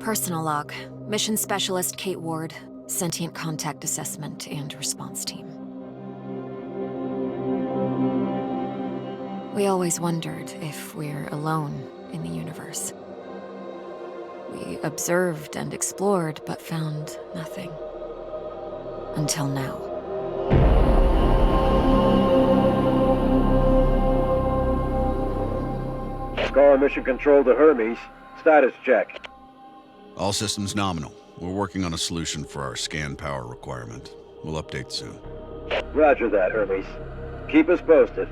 Personal log. Mission Specialist Кейт Уорд. Sentient Contact Assessment and Response Team. We always wondered if we're alone in the universe. We observed and explored, but found nothing. Until now. Scar Mission Control to Hermes. Status check. All systems nominal. We're working on a solution for our scan power requirement. We'll update soon. Roger that, Hermes. Keep us posted.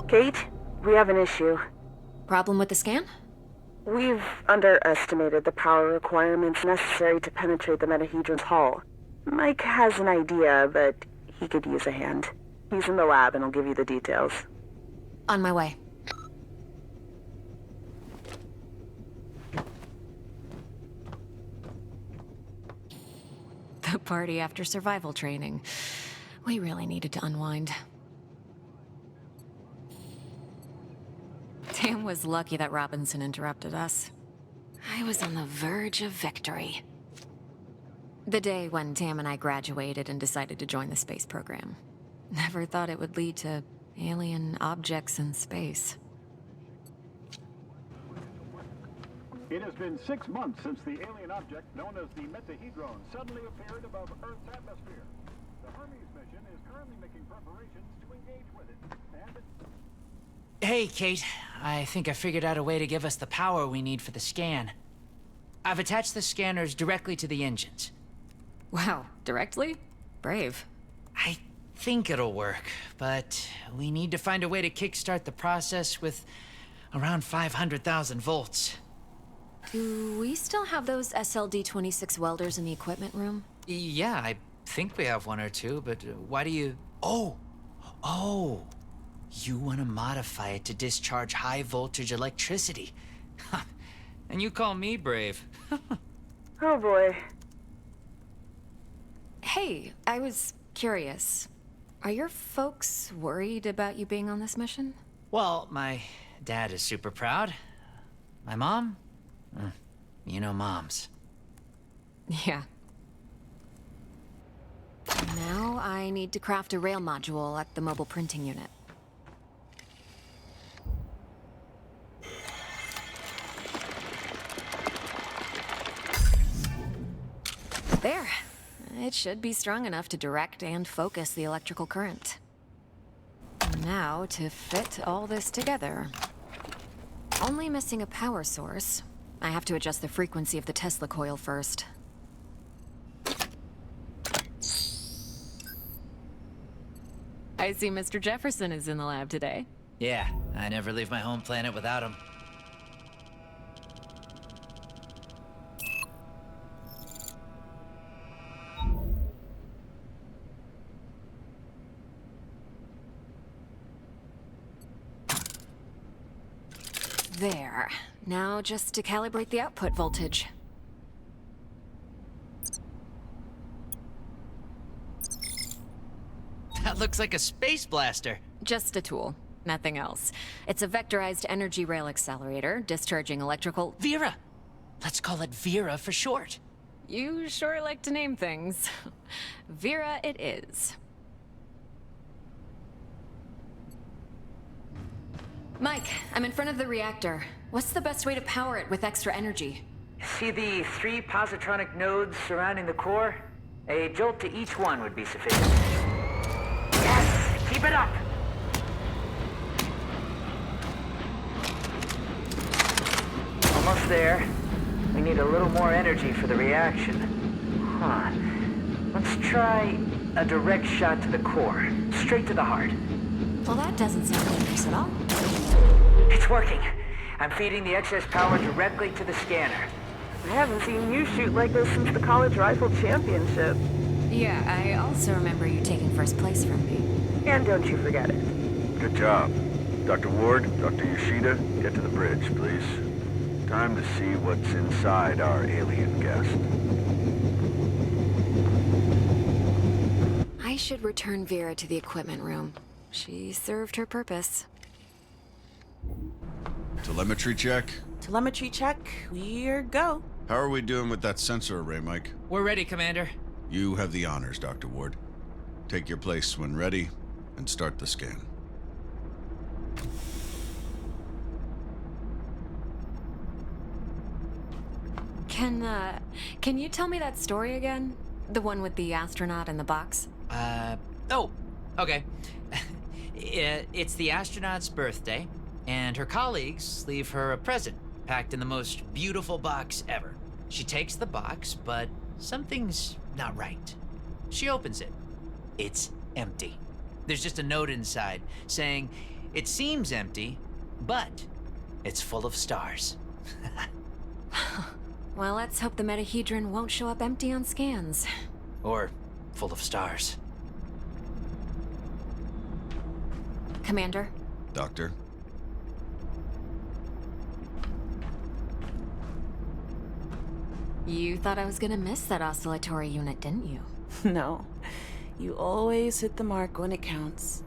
Kate, we have an issue. Problem with the scan? We've underestimated the power requirements necessary to penetrate the metahedron's hull. Mike has an idea, but he could use a hand. He's in the lab and will give you the details. On my way. The party after survival training. We really needed to unwind. Tam was lucky that Robinson interrupted us. I was on the verge of victory. The day when Tam and I graduated and decided to join the space program. Never thought it would lead to alien objects in space. It has been 6 months since the alien object known as the metahedron suddenly appeared above Earth's atmosphere. The Hermes mission is currently making preparations to engage with it. And Hey, Kate. I think I figured out a way to give us the power we need for the scan. I've attached the scanners directly to the engines. Wow, directly? Brave. I think it'll work, but we need to find a way to kickstart the process with around 500,000 volts. Do we still have those SLD-26 welders in the equipment room? Yeah, I think we have one or two, but why do you... Oh! You want to modify it to discharge high-voltage electricity. And you call me brave. Oh boy. Hey, I was curious. Are your folks worried about you being on this mission? Well, my dad is super proud. My mom? You know moms. Yeah. Now I need to craft a rail module at the mobile printing unit. There. It should be strong enough to direct and focus the electrical current. Now to fit all this together. Only missing a power source. I have to adjust the frequency of the Tesla coil first. I see Mr. Jefferson is in the lab today. Yeah, I never leave my home planet without him. There. Now just to calibrate the output voltage. That looks like a space blaster. Just a tool. Nothing else. It's a vectorized energy rail accelerator, discharging electrical... Vera! Let's call it Vera for short. You sure like to name things. Vera it is. Mike, I'm in front of the reactor. What's the best way to power it with extra energy? See the 3 positronic nodes surrounding the core? A jolt to each one would be sufficient. Yes! Keep it up! Almost there. We need a little more energy for the reaction. Huh. Let's try a direct shot to the core. Straight to the heart. Well, that doesn't sound dangerous at all. It's working. I'm feeding the excess power directly to the scanner. I haven't seen you shoot like this since the college rifle championship. Yeah, I also remember you taking first place from me. And don't you forget it. Good job. Dr. Ward, Dr. Yoshida, get to the bridge, please. Time to see what's inside our alien guest. I should return Vera to the equipment room. She served her purpose. Telemetry check? Telemetry check. We're go. How are we doing with that sensor array, Mike? We're ready, Commander. You have the honors, Dr. Ward. Take your place when ready, and start the scan. Can you tell me that story again? The one with the astronaut in the box? Oh, okay. It's the astronaut's birthday, and her colleagues leave her a present packed in the most beautiful box ever. She takes the box, but something's not right. She opens it. It's empty. There's just a note inside saying, it seems empty, but it's full of stars. Well, let's hope the metahedron won't show up empty on scans. Or full of stars. Commander? Doctor? You thought I was gonna miss that oscillatory unit, didn't you? No. You always hit the mark when it counts.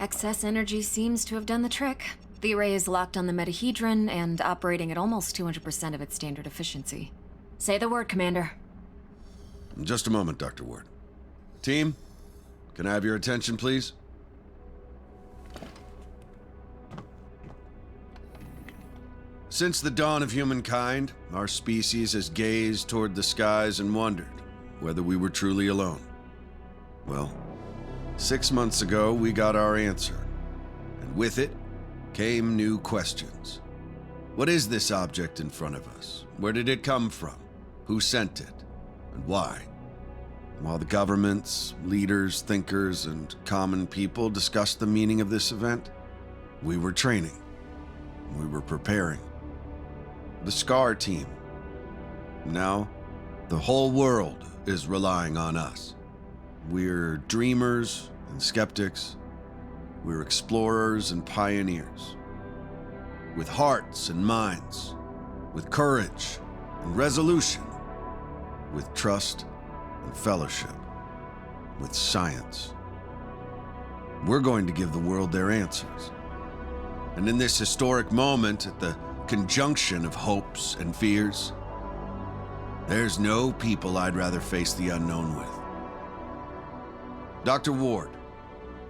Excess energy seems to have done the trick. The array is locked on the metahedron and operating at almost 200% of its standard efficiency. Say the word, Commander. Just a moment, Dr. Ward. Team, can I have your attention, please? Since the dawn of humankind, our species has gazed toward the skies and wondered whether we were truly alone. Well, 6 months ago, we got our answer. And with it came new questions. What is this object in front of us? Where did it come from? Who sent it? And why? While the governments, leaders, thinkers, and common people discussed the meaning of this event, we were training. We were preparing. The SCAR team. Now, the whole world is relying on us. We're dreamers and skeptics. We're explorers and pioneers. With hearts and minds. With courage and resolution. With trust and fellowship. With science. We're going to give the world their answers. And in this historic moment, at the conjunction of hopes and fears, there's no people I'd rather face the unknown with. Dr. Ward,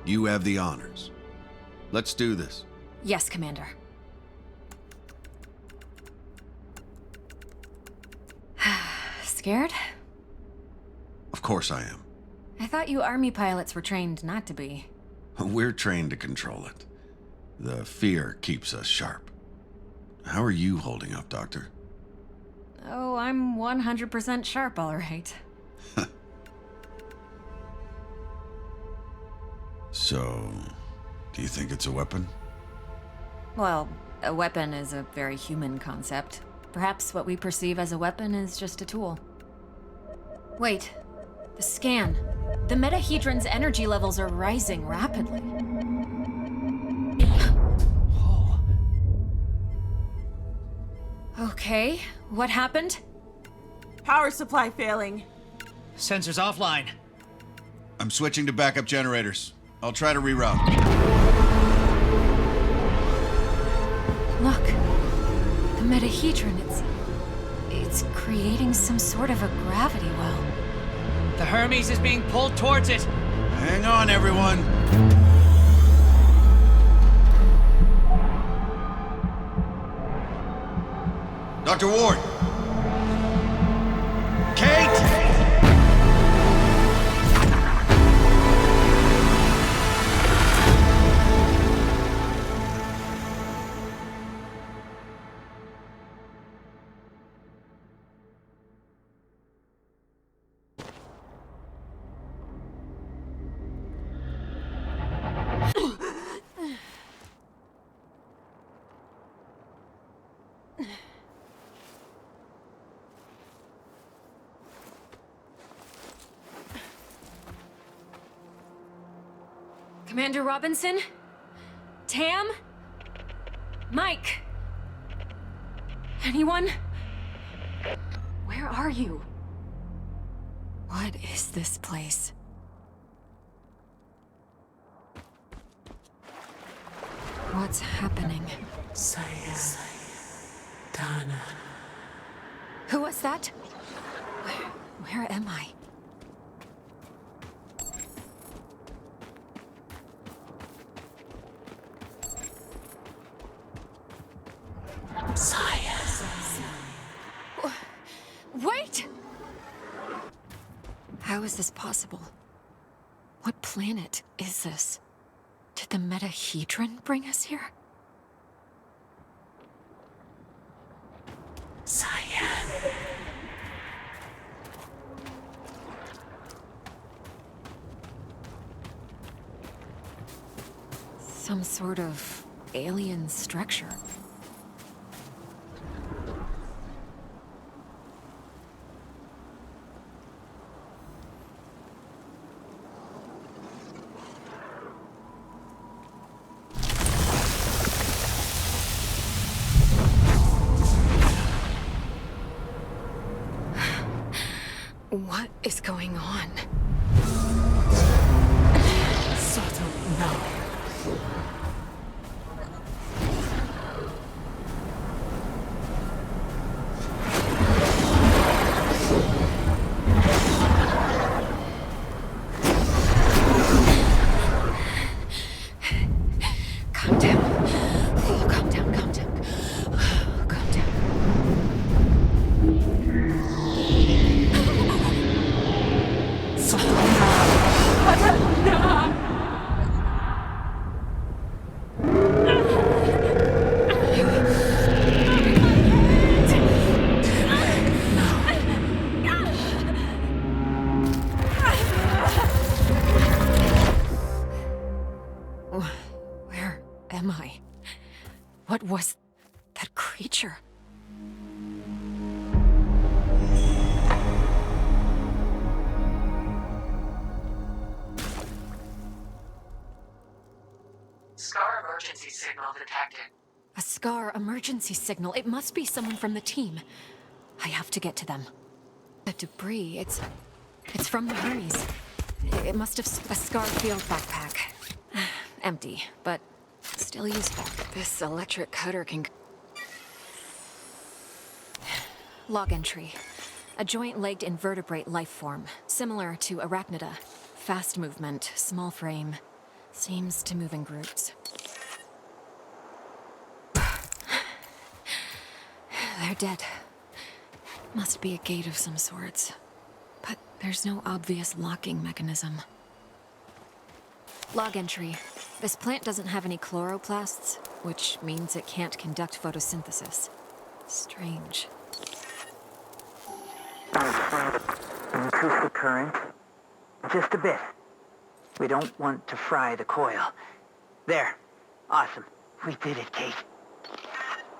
you have the honors. Let's do this. Yes, Commander. Scared? Of course I am. I thought you Army pilots were trained not to be. We're trained to control it. The fear keeps us sharp. How are you holding up, Doctor? Oh, I'm 100% sharp, all right. So, do you think it's a weapon? Well, a weapon is a very human concept. Perhaps what we perceive as a weapon is just a tool. Wait, the scan. The metahedron's energy levels are rising rapidly. Okay, what happened? Power supply failing. Sensors offline. I'm switching to backup generators. I'll try to reroute. Look, the metahedron, it's creating some sort of a gravity well. The Hermes is being pulled towards it. Hang on, everyone. Dr. Ward! Kate! Commander Robinson? Tam? Mike? Anyone? Where are you? What is this place? What's happening? Dana. Who was that? Where am I? Wait! How is this possible? What planet is this? Did the metahedron bring us here? Some sort of alien structure. What is going on? Calm down. Oh, calm down, calm down. Calm down. Where am I? What was that creature? Scar emergency signal detected. A Scar emergency signal. It must be someone from the team. I have to get to them. The debris, it's from the Hermes. It must have a Scar field backpack. Empty, but still useful. This electric cutter can... Log entry. A joint-legged invertebrate life form, similar to arachnida. Fast movement, small frame. Seems to move in groups. They're dead. Must be a gate of some sorts. But there's no obvious locking mechanism. Log entry. This plant doesn't have any chloroplasts, which means it can't conduct photosynthesis. Strange. Increase the current. Just a bit. We don't want to fry the coil. There. Awesome. We did it, Kate.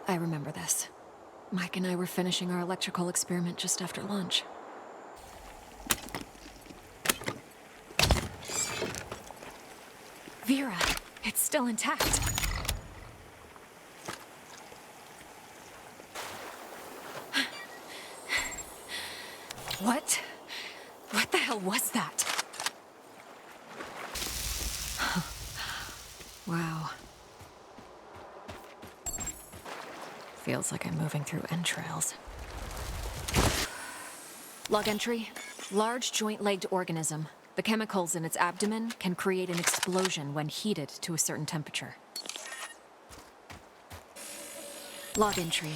I remember this. Mike and I were finishing our electrical experiment just after lunch. Vera, it's still intact. What? What the hell was that? Wow. Feels like I'm moving through entrails. Log entry. Large joint-legged organism. The chemicals in its abdomen can create an explosion when heated to a certain temperature. Log entry.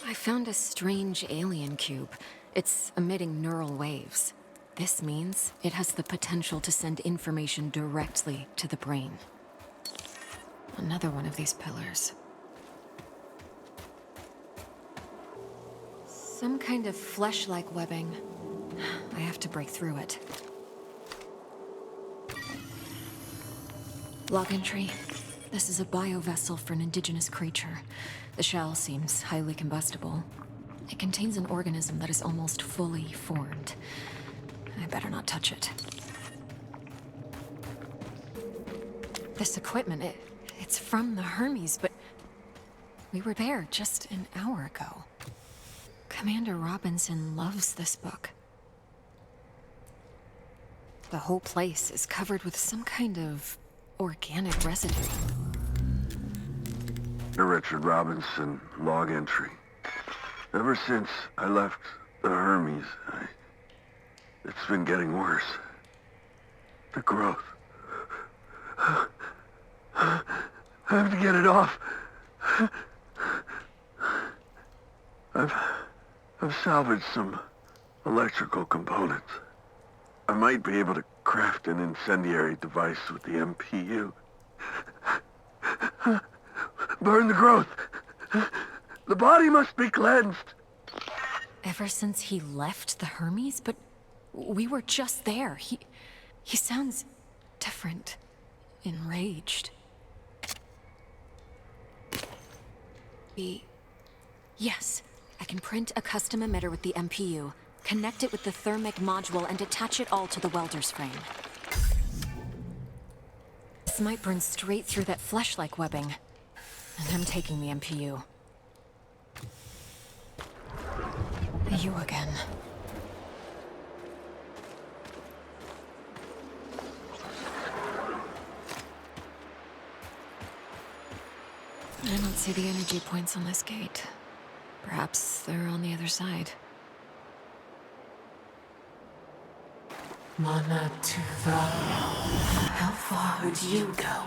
I found a strange alien cube. It's emitting neural waves. This means it has the potential to send information directly to the brain. Another one of these pillars. Some kind of flesh-like webbing. I have to break through it. Log entry. This is a biovessel for an indigenous creature. The shell seems highly combustible. It contains an organism that is almost fully formed. I better not touch it. This equipment, it's from the Hermes, but we were there just an hour ago. Commander Robinson loves this book. The whole place is covered with some kind of organic residue. Richard Robinson, log entry. Ever since I left the Hermes, it's been getting worse. The growth. I have to get it off. I've salvaged some electrical components. I might be able to craft an incendiary device with the MPU. Burn the growth. The body must be cleansed. Ever since he left the Hermes? But we were just there. He sounds different. Enraged. Yes, I can print a custom emitter with the MPU, connect it with the thermic module, and attach it all to the welder's frame. This might burn straight through that flesh-like webbing. And I'm taking the MPU. You again. I don't see the energy points on this gate. Perhaps they're on the other side. Mana to the... How far would you go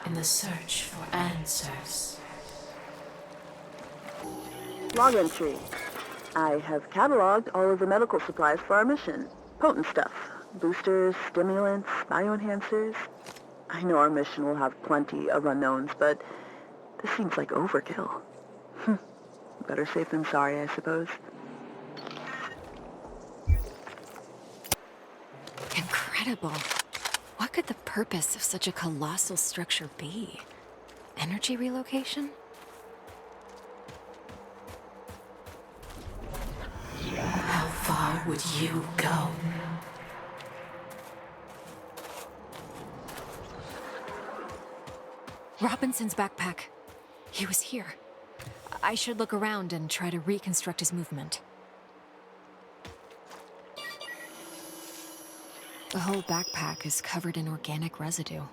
in the search for answers? Log entry. I have cataloged all of the medical supplies for our mission. Potent stuff. Boosters, stimulants, bioenhancers. I know our mission will have plenty of unknowns, but this seems like overkill. Better safe than sorry, I suppose. Incredible. What could the purpose of such a colossal structure be? Energy relocation? How far would you go? Robinson's backpack. He was here. I should look around and try to reconstruct his movement. The whole backpack is covered in organic residue.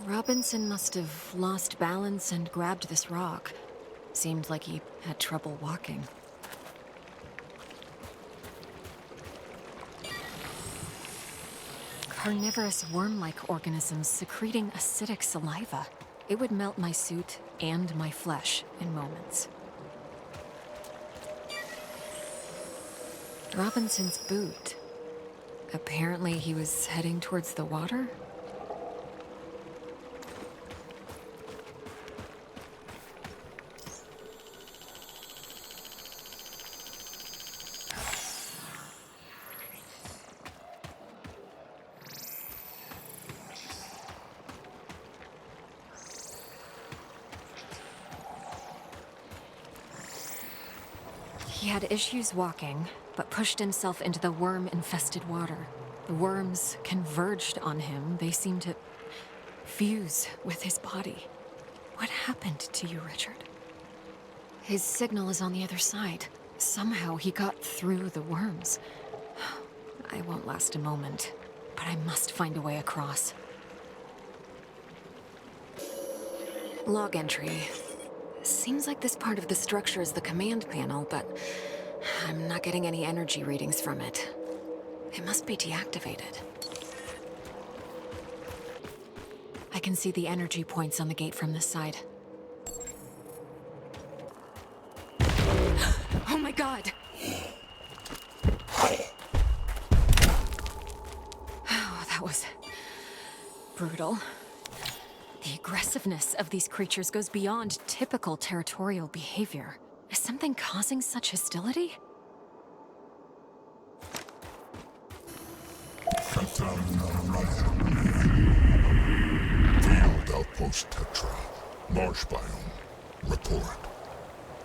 Robinson must have lost balance and grabbed this rock. Seemed like he had trouble walking. Carnivorous worm-like organisms secreting acidic saliva. It would melt my suit and my flesh in moments. Robinson's boot. Apparently he was heading towards the water? He had issues walking, but pushed himself into the worm-infested water. The worms converged on him. They seemed to fuse with his body. What happened to you, Richard? His signal is on the other side. Somehow he got through the worms. I won't last a moment, but I must find a way across. Log entry. Seems like this part of the structure is the command panel, but I'm not getting any energy readings from it. It must be deactivated. I can see the energy points on the gate from this side. Oh my god! Oh, that was brutal. The aggressiveness of these creatures goes beyond typical territorial behavior. Is something causing such hostility? Field outpost Tetra. Marsh biome. Report.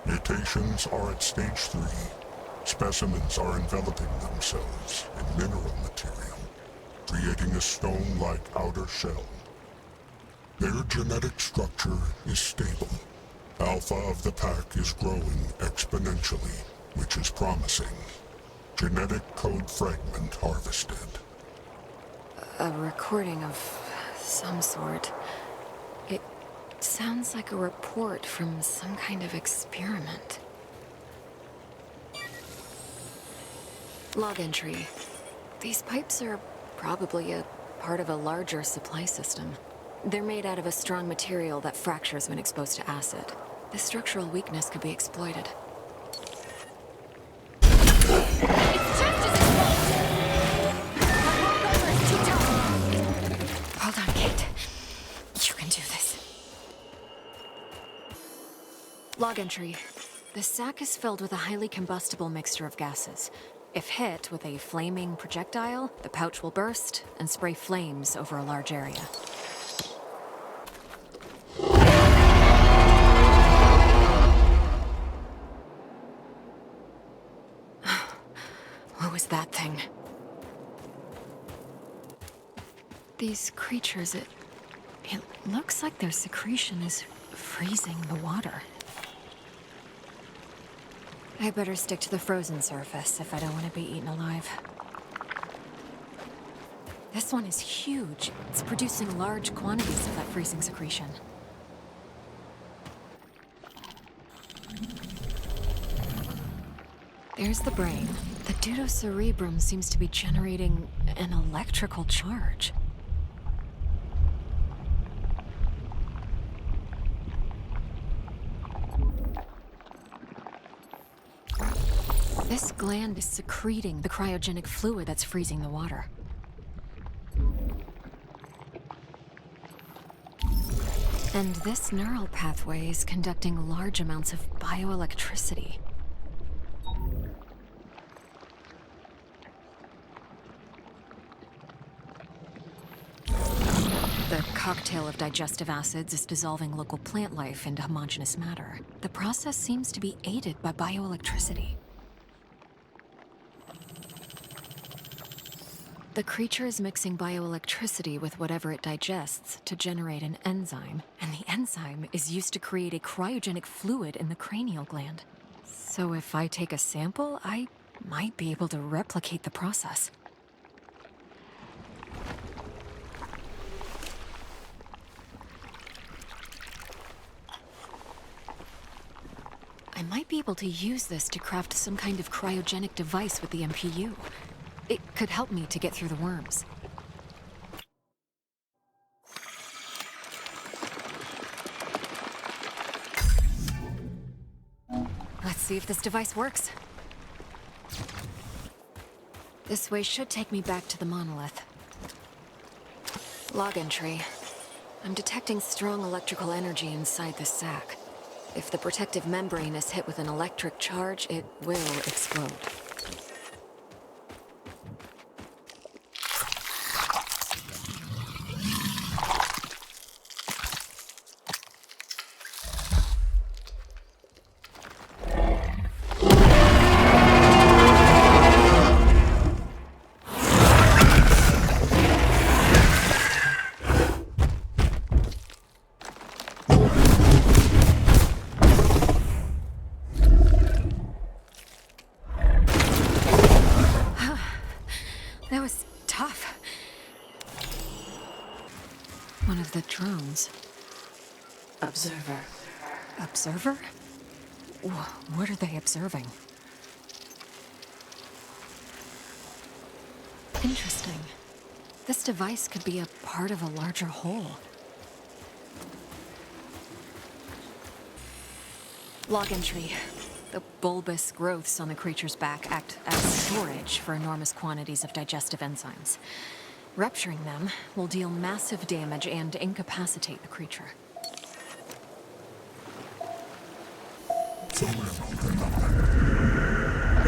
Mutations are at stage 3. Specimens are enveloping themselves in mineral material, creating a stone-like outer shell. Their genetic structure is stable. Alpha of the pack is growing exponentially, which is promising. Genetic code fragment harvested. A recording of some sort. It sounds like a report from some kind of experiment. Log entry. These pipes are probably a part of a larger supply system. They're made out of a strong material that fractures when exposed to acid. This structural weakness could be exploited. Hold on, Kate. You can do this. Log entry. The sack is filled with a highly combustible mixture of gases. If hit with a flaming projectile, the pouch will burst and spray flames over a large area. What was that thing? These creatures, it looks like their secretion is freezing the water. I better stick to the frozen surface if I don't want to be eaten alive. This one is huge. It's producing large quantities of that freezing secretion. There's the brain. The deuterocerebrum seems to be generating an electrical charge. This gland is secreting the cryogenic fluid that's freezing the water. And this neural pathway is conducting large amounts of bioelectricity. The cocktail of digestive acids is dissolving local plant life into homogeneous matter. The process seems to be aided by bioelectricity. The creature is mixing bioelectricity with whatever it digests to generate an enzyme, and the enzyme is used to create a cryogenic fluid in the cranial gland. So if I take a sample, I might be able to replicate the process. I might be able to use this to craft some kind of cryogenic device with the MPU. It could help me to get through the worms. Let's see if this device works. This way should take me back to the monolith. Log entry. I'm detecting strong electrical energy inside this sack. If the protective membrane is hit with an electric charge, it will explode. That was tough. One of the drones. Observer. Observer? What are they observing? Interesting. This device could be a part of a larger whole. Log entry. The bulbous growths on the creature's back act as storage for enormous quantities of digestive enzymes. Rupturing them will deal massive damage and incapacitate the creature.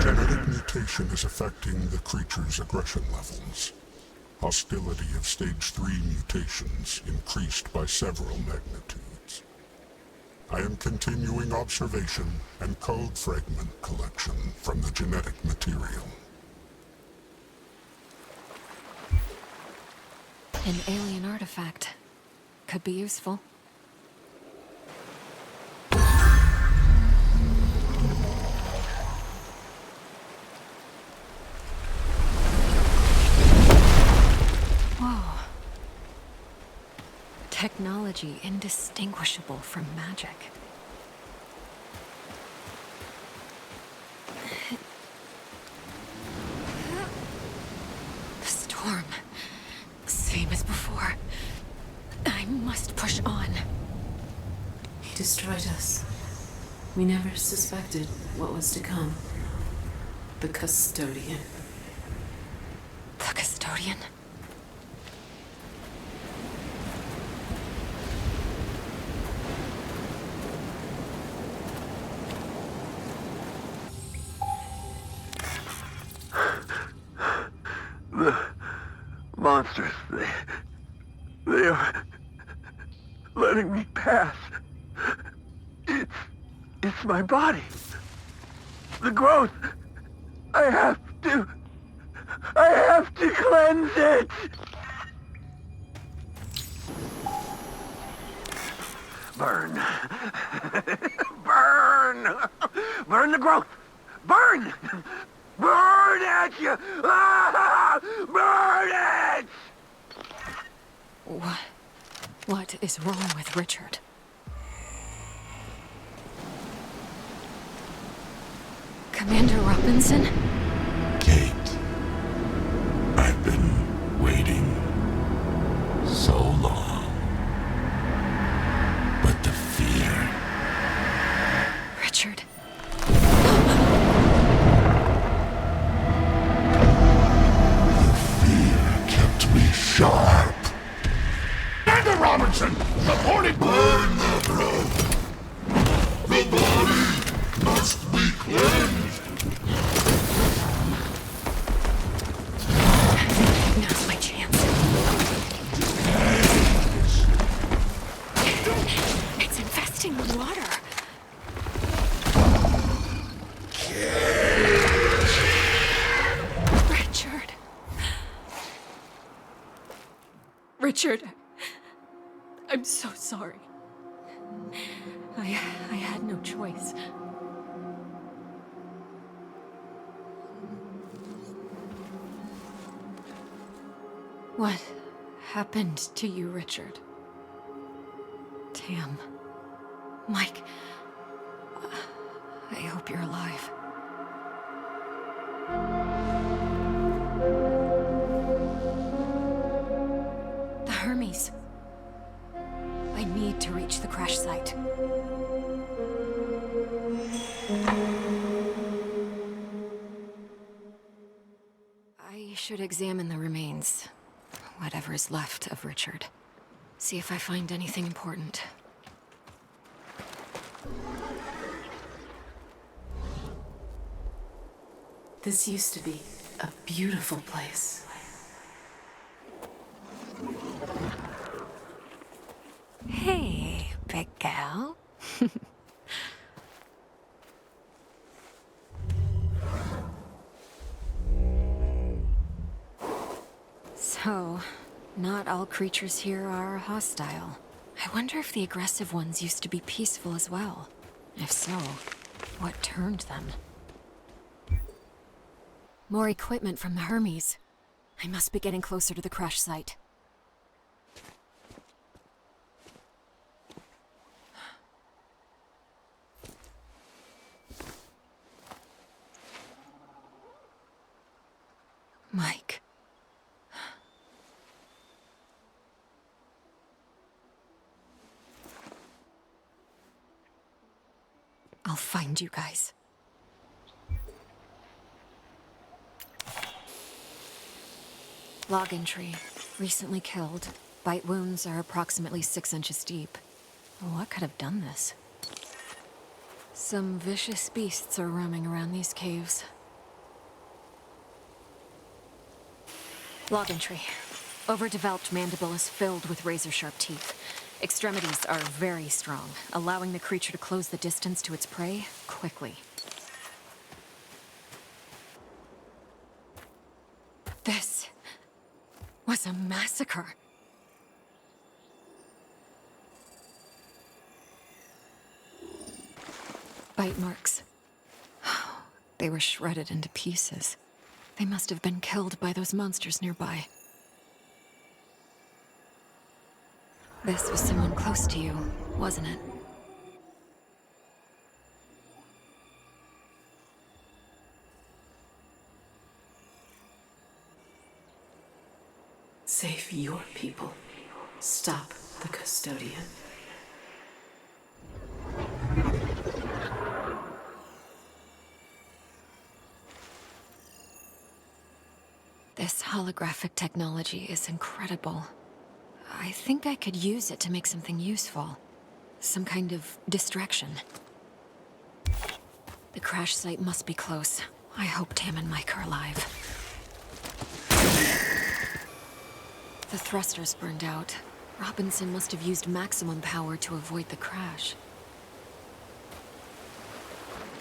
Genetic mutation is affecting the creature's aggression levels. Hostility of stage 3 mutations increased by several magnitudes. I am continuing observation and code fragment collection from the genetic material. An alien artifact. could be useful. Whoa. Technology indistinguishable from magic. The storm. Same as before. I must push on. He destroyed us. We never suspected what was to come. The custodian. The custodian? The monsters, they are letting me pass. It's my body. The growth. I have to cleanse it. Burn. Burn. Burn the growth. Burn. Burn at you. Ah! Burn it. What is wrong with Richard? Commander Robinson? Kate, I've been waiting so long. But the fear... Richard. kept me sharp. Commander Robinson, supporting... Burn the growth. The body must be cleansed. Now's my chance. It's infesting the water. Richard. Richard. I'm so sorry. I had no choice. What happened to you, Richard? Tam. Mike. I hope you're alive. The Hermes. I need to reach the crash site. I should examine the remains. Whatever is left of Richard. See if I find anything important. This used to be a beautiful place. Hey, big gal. So, not all creatures here are hostile. I wonder if the aggressive ones used to be peaceful as well. If so, what turned them? More equipment from the Hermes. I must be getting closer to the crash site. Mike. I'll find you guys. Log entry. Recently killed. Bite wounds are approximately 6 inches deep. What could have done this? Some vicious beasts are roaming around these caves. Log entry. Overdeveloped mandible is filled with razor-sharp teeth. Extremities are very strong, allowing the creature to close the distance to its prey quickly. This was a massacre. Bite marks. They were shredded into pieces. They must have been killed by those monsters nearby. This was someone close to you, wasn't it? Save your people. Stop the custodian. This holographic technology is incredible. I think I could use it to make something useful. Some kind of distraction. The crash site must be close. I hope Tam and Mike are alive. The thrusters burned out. Robinson must have used maximum power to avoid the crash.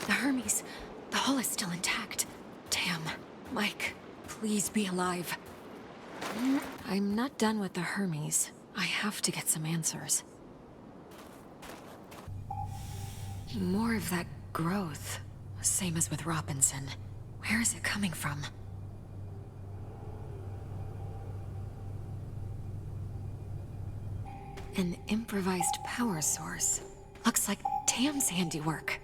The Hermes, the hull is still intact. Tam, Mike, please be alive. I'm not done with the Hermes. I have to get some answers. More of that growth. Same as with Robinson. Where is it coming from? An improvised power source. Looks like Tam's handiwork.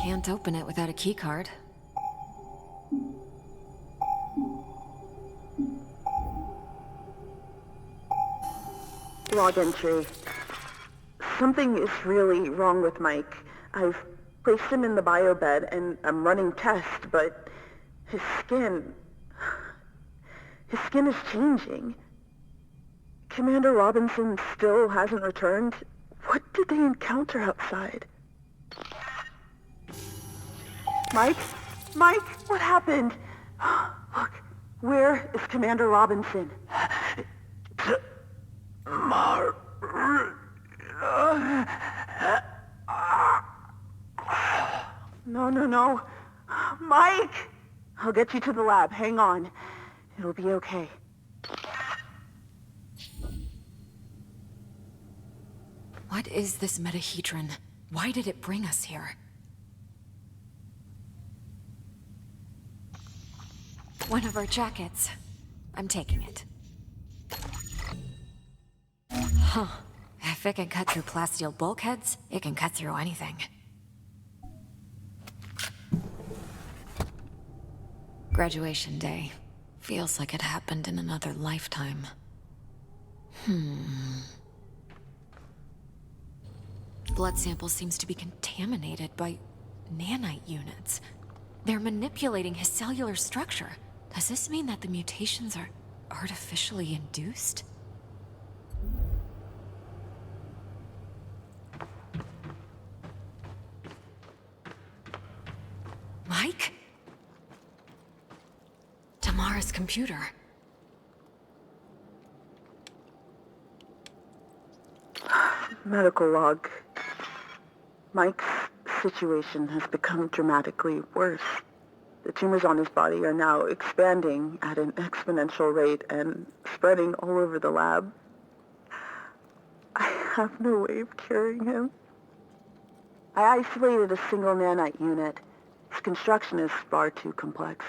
Can't open it without a keycard. Log entry. Something is really wrong with Mike. I've placed him in the biobed and I'm running tests, but his skin is changing. Commander Robinson still hasn't returned. What did they encounter outside? Mike? Mike, what happened? Look, where is Commander Robinson? No. Mike! I'll get you to the lab. Hang on. It'll be okay. What is this metahedron? Why did it bring us here? One of our jackets. I'm taking it. Huh. If it can cut through plasteel bulkheads, it can cut through anything. Graduation day. Feels like it happened in another lifetime. Blood sample seems to be contaminated by nanite units. They're manipulating his cellular structure. Does this mean that the mutations are artificially induced? Mike? Tamara's computer. Medical log. Mike's situation has become dramatically worse. The tumors on his body are now expanding at an exponential rate and spreading all over the lab. I have no way of curing him. I isolated a single nanite unit. Its construction is far too complex.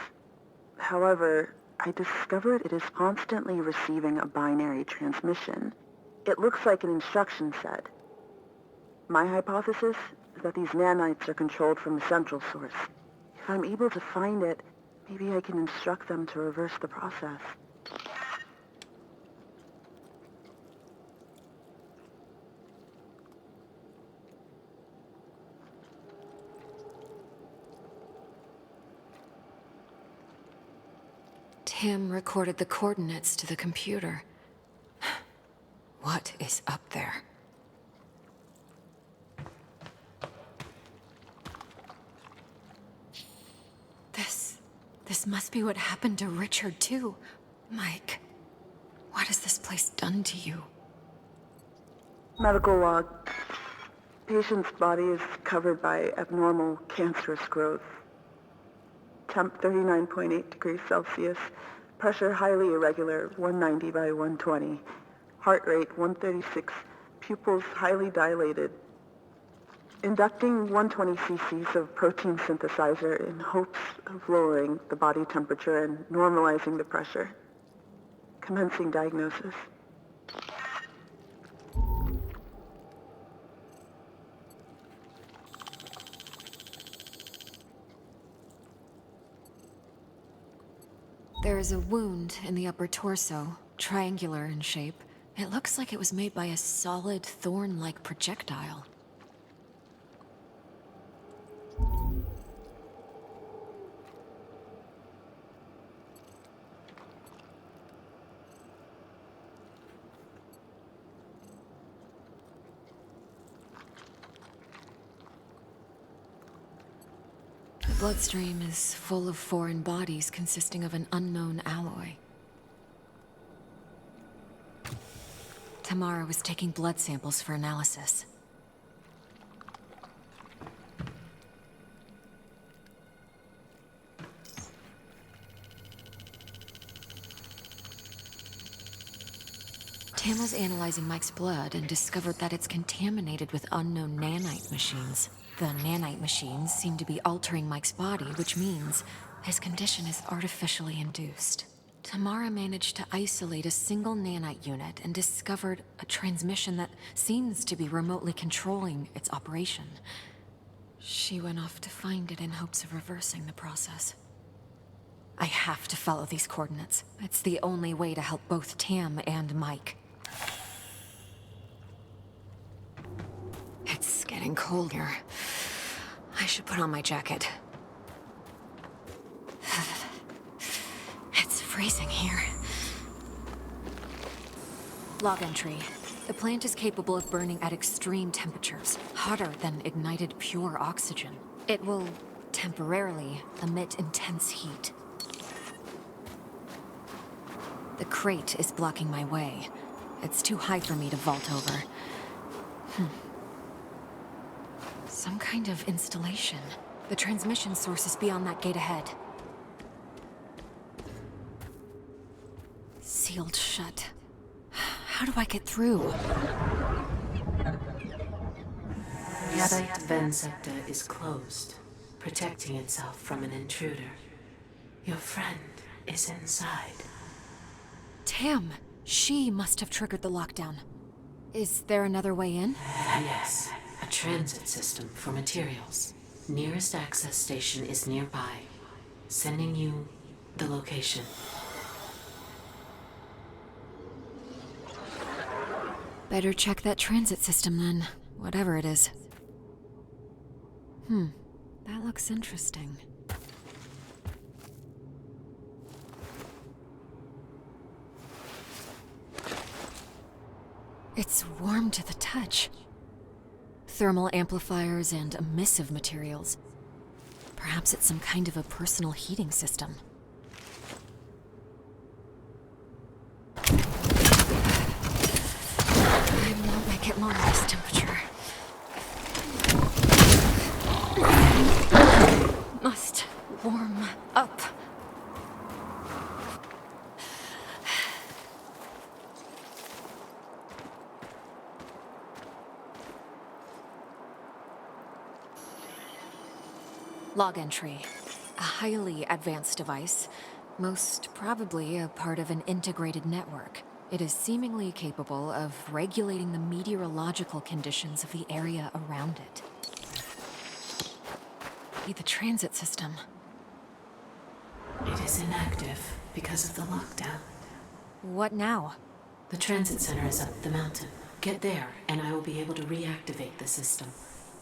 However, I discovered it is constantly receiving a binary transmission. It looks like an instruction set. My hypothesis is that these nanites are controlled from a central source. If I'm able to find it, maybe I can instruct them to reverse the process. Tim recorded the coordinates to the computer. What is up there? This must be what happened to Richard, too. Mike, what has this place done to you? Medical log. Patient's body is covered by abnormal cancerous growth. Temp 39.8 degrees Celsius. Pressure highly irregular, 190 by 120. Heart rate 136. Pupils highly dilated. Inducting 120 cc's of protein synthesizer in hopes of lowering the body temperature and normalizing the pressure. Commencing diagnosis. There is a wound in the upper torso, triangular in shape. It looks like it was made by a solid thorn-like projectile. The bloodstream is full of foreign bodies consisting of an unknown alloy. Tamara was taking blood samples for analysis. Tam was analyzing Mike's blood and discovered that it's contaminated with unknown nanite machines. The nanite machines seem to be altering Mike's body, which means his condition is artificially induced. Tamara managed to isolate a single nanite unit and discovered a transmission that seems to be remotely controlling its operation. She went off to find it in hopes of reversing the process. I have to follow these coordinates. It's the only way to help both Tam and Mike. It's getting cold here. I should put on my jacket. It's freezing here. Log entry. The plant is capable of burning at extreme temperatures, hotter than ignited pure oxygen. It will temporarily emit intense heat. The crate is blocking my way. It's too high for me to vault over. Some kind of installation. The transmission source is beyond that gate ahead. Sealed shut. How do I get through? The site vent sector is closed, protecting itself from an intruder. Your friend is inside. Tam! She must have triggered the lockdown. Is there another way in? Yes, a transit system for materials. Nearest access station is nearby. Sending you the location. Better check that transit system then, whatever it is. That looks interesting. It's warm to the touch. Thermal amplifiers and emissive materials. Perhaps it's some kind of a personal heating system. I won't make it long at this temperature. Must warm up. Log entry. A highly advanced device, most probably a part of an integrated network. It is seemingly capable of regulating the meteorological conditions of the area around it. The transit system. It is inactive because of the lockdown. What now? The transit center is up the mountain. Get there, and I will be able to reactivate the system.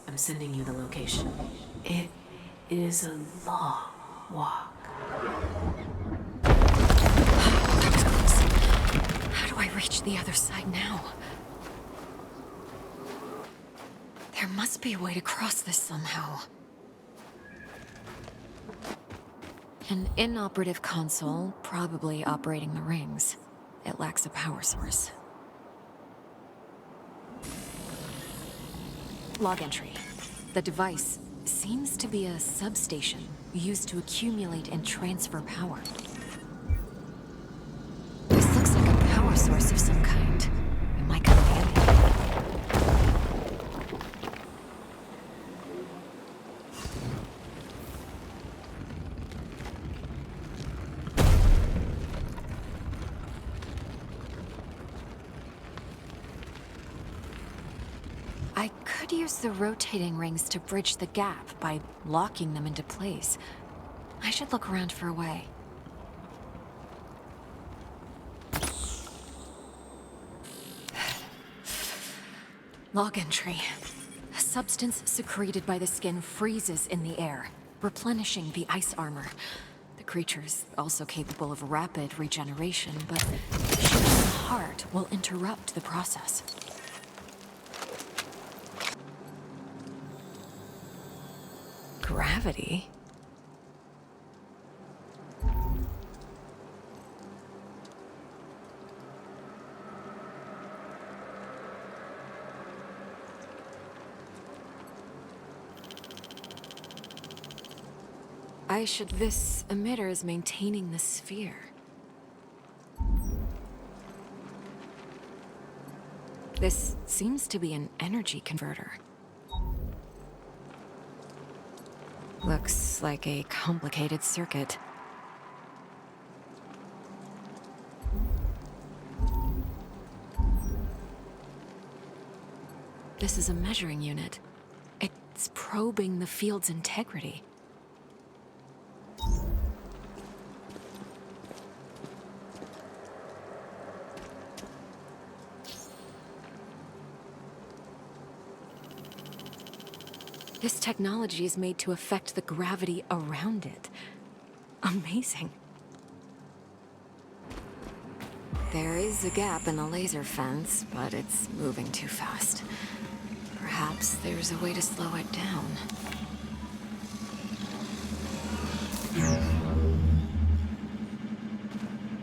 I'm sending you the location. It is a long walk. That was close. How do I reach the other side now? There must be a way to cross this somehow. An inoperative console, probably operating the rings. It lacks a power source. Log entry. The device seems to be a substation used to accumulate and transfer power. This looks like a power source of some kind. It might come in handy. I could use the rotating rings to bridge the gap by locking them into place. I should look around for a way. Log entry. A substance secreted by the skin freezes in the air, replenishing the ice armor. The creature's also capable of rapid regeneration, but shooting the heart will interrupt the process. Gravity? This emitter is maintaining the sphere. This seems to be an energy converter. Looks like a complicated circuit. This is a measuring unit. It's probing the field's integrity. This technology is made to affect the gravity around it. Amazing. There is a gap in the laser fence, but it's moving too fast. Perhaps there's a way to slow it down.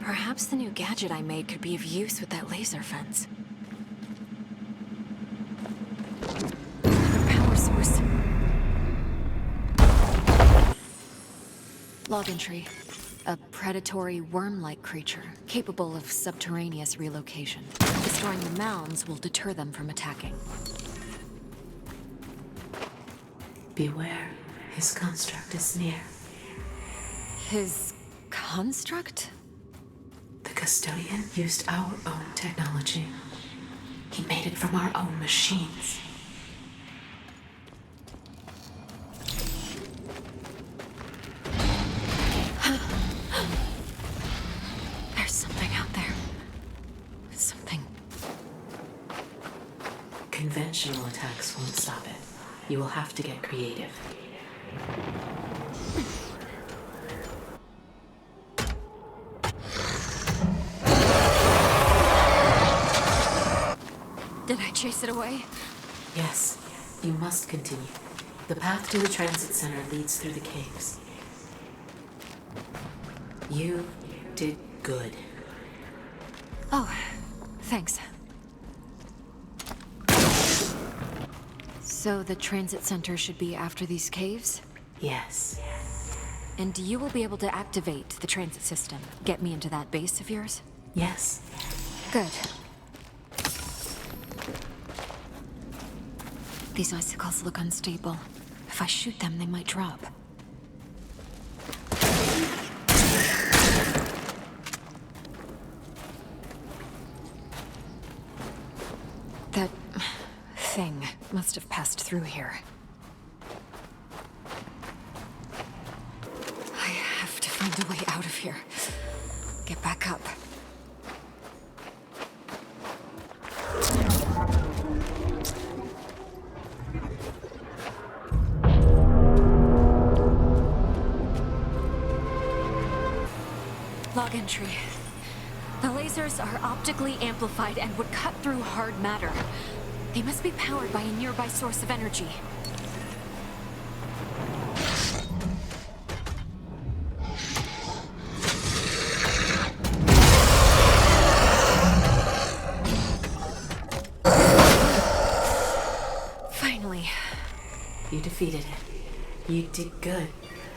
Perhaps the new gadget I made could be of use with that laser fence. Another power source. Log entry. A predatory worm-like creature, capable of subterraneous relocation. Destroying the mounds will deter them from attacking. Beware, his construct is near. His construct? The custodian used our own technology. He made it from our own machines. There's something out there. Something. Conventional attacks won't stop it. You will have to get creative. Did I chase it away? Yes, you must continue. The path to the transit center leads through the caves. You did good. Oh, thanks. So the transit center should be after these caves? Yes. And you will be able to activate the transit system. Get me into that base of yours? Yes. Good. These icicles look unstable. If I shoot them, they might drop. That thing must have passed through here. I have to find a way out of here. Get back up. Log entry. The lasers are optically amplified and would cut through hard matter. They must be powered by a nearby source of energy. Finally. You defeated it. You did good.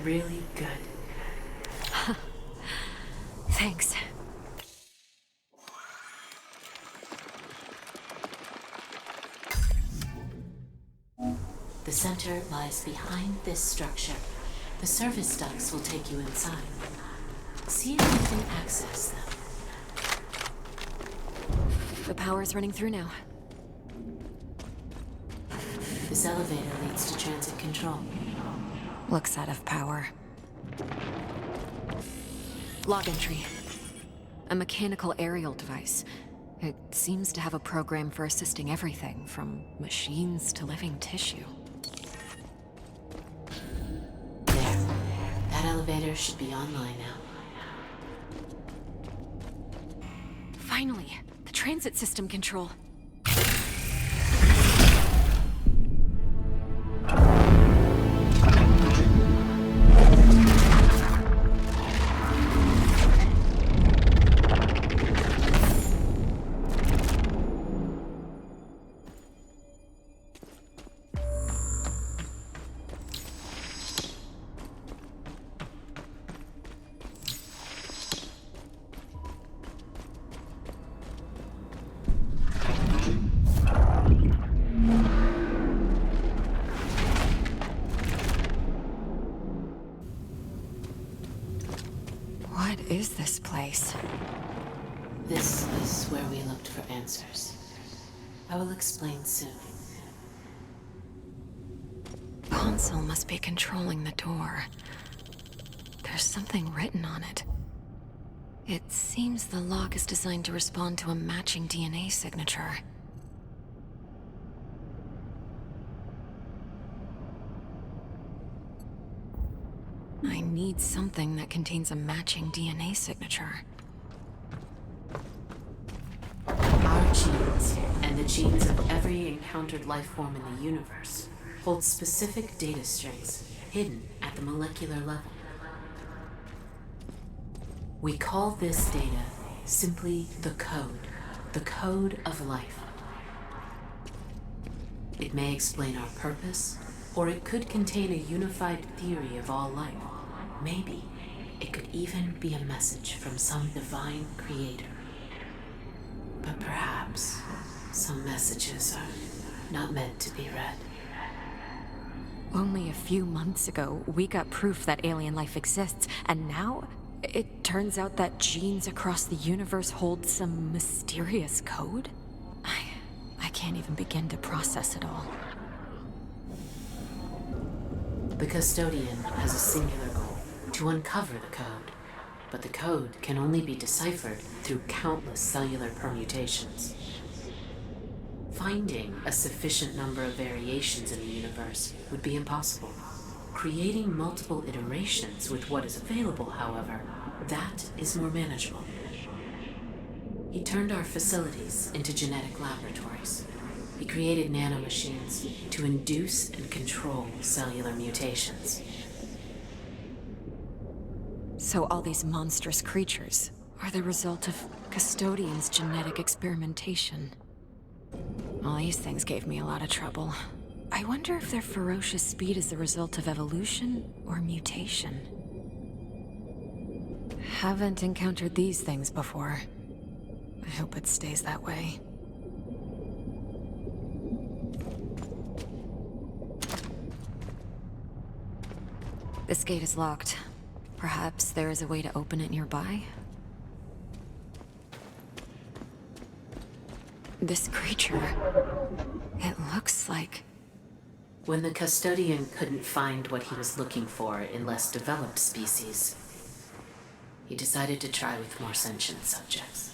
Really good. Thanks. The center lies behind this structure. The service ducts will take you inside. See if you can access them. The power's running through now. This elevator leads to transit control. Looks out of power. Log entry. A mechanical aerial device. It seems to have a program for assisting everything, from machines to living tissue. There. That elevator should be online now. Finally, the transit system control. What is this place? This is where we looked for answers. I will explain soon. Console must be controlling the door. There's something written on it. It seems the lock is designed to respond to a matching DNA signature. I need something that contains a matching DNA signature. Our genes, and the genes of every encountered life form in the universe, hold specific data strings hidden at the molecular level. We call this data simply the code of life. It may explain our purpose, or it could contain a unified theory of all life. Maybe it could even be a message from some divine creator. But perhaps some messages are not meant to be read. Only a few months ago, we got proof that alien life exists, and now it turns out that genes across the universe hold some mysterious code? I can't even begin to process it all. The custodian has a singular goal: to uncover the code. But the code can only be deciphered through countless cellular permutations. Finding a sufficient number of variations in the universe would be impossible. Creating multiple iterations with what is available, however, that is more manageable. He turned our facilities into genetic laboratories. He created nanomachines to induce and control cellular mutations. So all these monstrous creatures are the result of Custodian's genetic experimentation. Well, these things gave me a lot of trouble. I wonder if their ferocious speed is the result of evolution or mutation. Haven't encountered these things before. I hope it stays that way. This gate is locked. Perhaps there is a way to open it nearby? This creature... it looks like... When the custodian couldn't find what he was looking for in less developed species, he decided to try with more sentient subjects.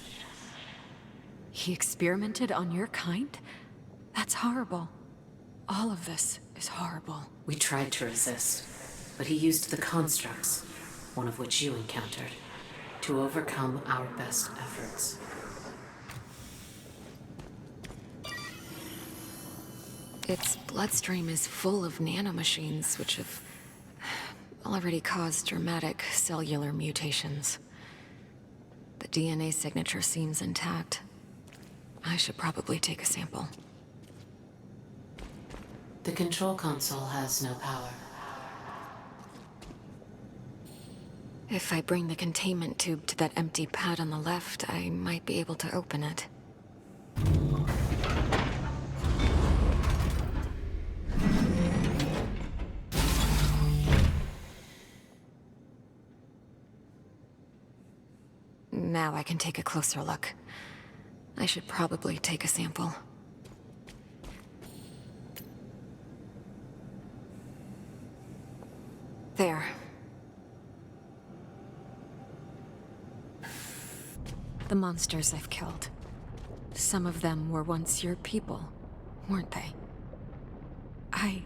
He experimented on your kind? That's horrible. All of this is horrible. We tried to resist, but he used the constructs, one of which you encountered, to overcome our best efforts. Its bloodstream is full of nanomachines, which have already caused dramatic cellular mutations. The DNA signature seems intact. I should probably take a sample. The control console has no power. If I bring the containment tube to that empty pad on the left, I might be able to open it. Now I can take a closer look. I should probably take a sample. There. The monsters I've killed. Some of them were once your people, weren't they? I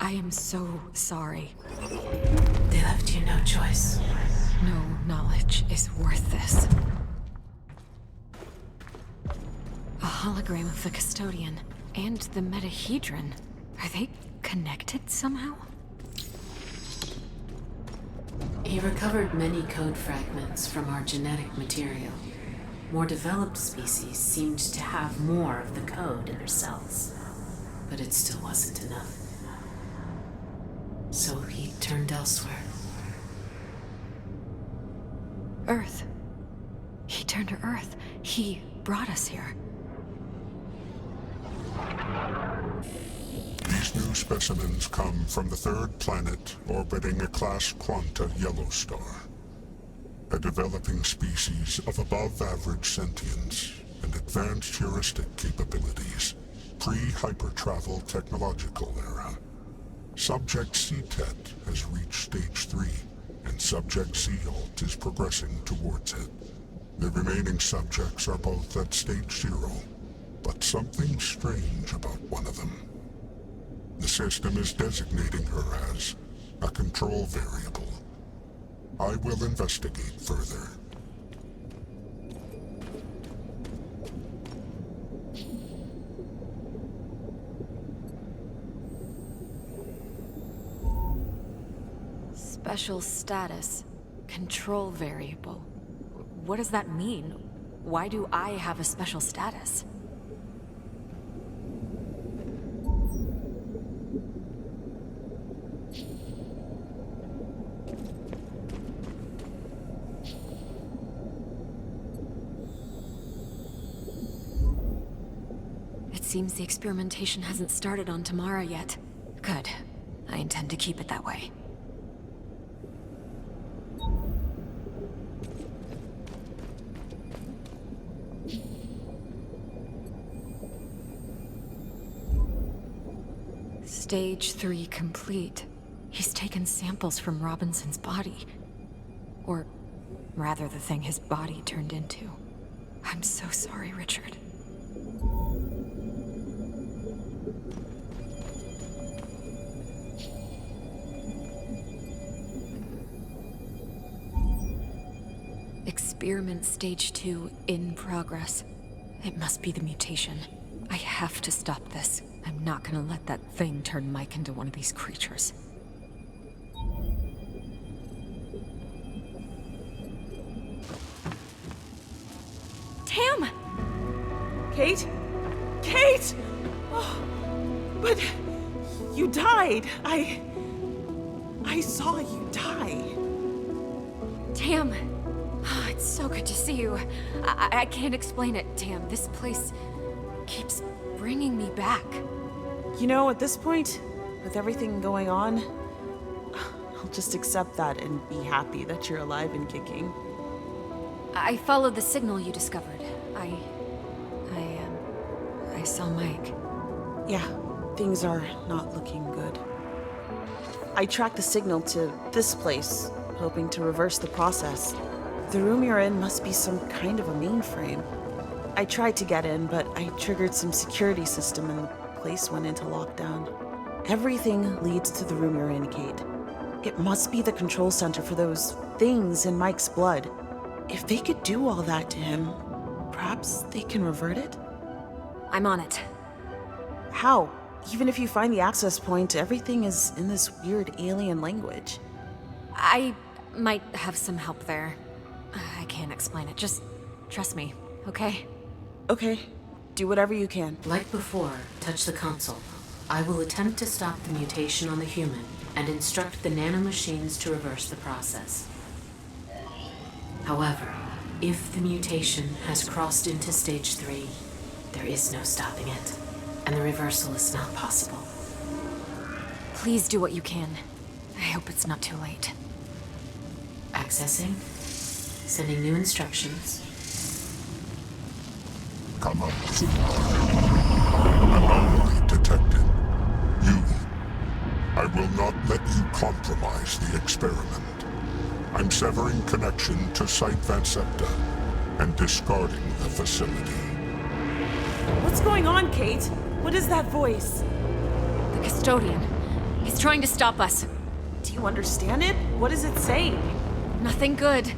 am so sorry. They left you no choice. No knowledge is worth this. A hologram of the custodian and the metahedron. Are they connected somehow? He recovered many code fragments from our genetic material. More developed species seemed to have more of the code in their cells, but it still wasn't enough. So he turned elsewhere. Earth. He turned to Earth. He brought us here. These new specimens come from the third planet orbiting a class Quanta yellow star. A developing species of above-average sentience and advanced heuristic capabilities. Pre-hypertravel technological era. Subject C-Tet has reached stage 3, and Subject C-Alt is progressing towards it. The remaining subjects are both at stage 0, but something strange about one of them. The system is designating her as a control variable. I will investigate further. Special status. Control variable. What does that mean? Why do I have a special status? It seems the experimentation hasn't started on Tamara yet. Good. I intend to keep it that way. Stage 3 complete. He's taken samples from Robinson's body. Or rather, the thing his body turned into. I'm so sorry, Richard. Experiment Stage 2 in progress. It must be the mutation. I have to stop this. I'm not gonna let that thing turn Mike into one of these creatures. Tam! Kate? Kate! Oh, but you died. I saw you die. Tam! Oh, it's so good to see you. I can't explain it, Tam. This place keeps bringing me back. You know, at this point, with everything going on, I'll just accept that and be happy that you're alive and kicking. I followed the signal you discovered. I saw Mike. Yeah, things are not looking good. I tracked the signal to this place, hoping to reverse the process. The room you're in must be some kind of a mainframe. I tried to get in, but I triggered some security system and the place went into lockdown. Everything leads to the room you're in, Kate. It must be the control center for those things in Mike's blood. If they could do all that to him, perhaps they can revert it? I'm on it. How? Even if you find the access point, everything is in this weird alien language. I might have some help there. I can't explain it. Just trust me, okay? Okay. Do whatever you can. Like before, touch the console. I will attempt to stop the mutation on the human and instruct the nanomachines to reverse the process. However, if the mutation has crossed into stage 3, there is no stopping it, and the reversal is not possible. Please do what you can. I hope it's not too late. Accessing. Sending new instructions. Come up. Anomaly detected. You. I will not let you compromise the experiment. I'm severing connection to Site Vansepta and discarding the facility. What's going on, Kate? What is that voice? The custodian. He's trying to stop us. Do you understand it? What is it saying? Nothing good.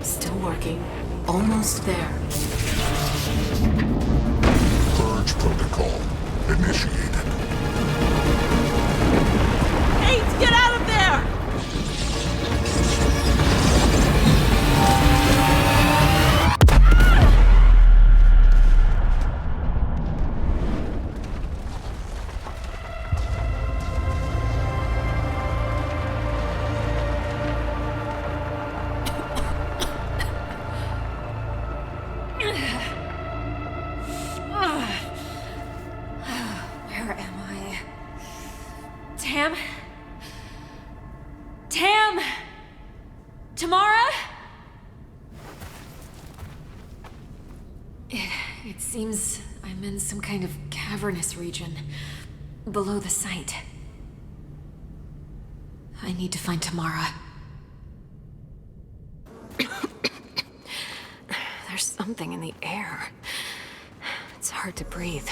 Still working. Almost there. Purge protocol initiated. Kate, get out of there! Where am I? Tam? Tam? Tamara? It seems I'm in some kind of cavernous region below the site. I need to find Tamara. There's something in the air. It's hard to breathe.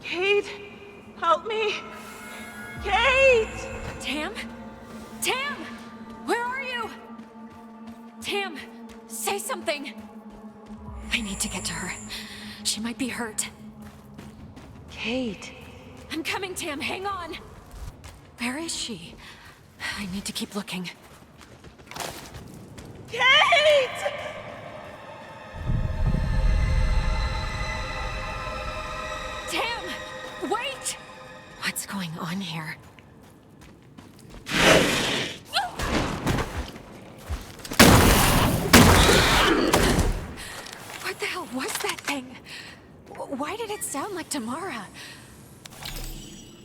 Kate, help me. Kate! Tam? Tam! Where are you? Tam, say something. I need to get to her. She might be hurt. Kate. I'm coming, Tam. Hang on. Where is she? I need to keep looking. Kate! Tam! Wait! What's going on here? What the hell was that thing? Why did it sound like Tamara?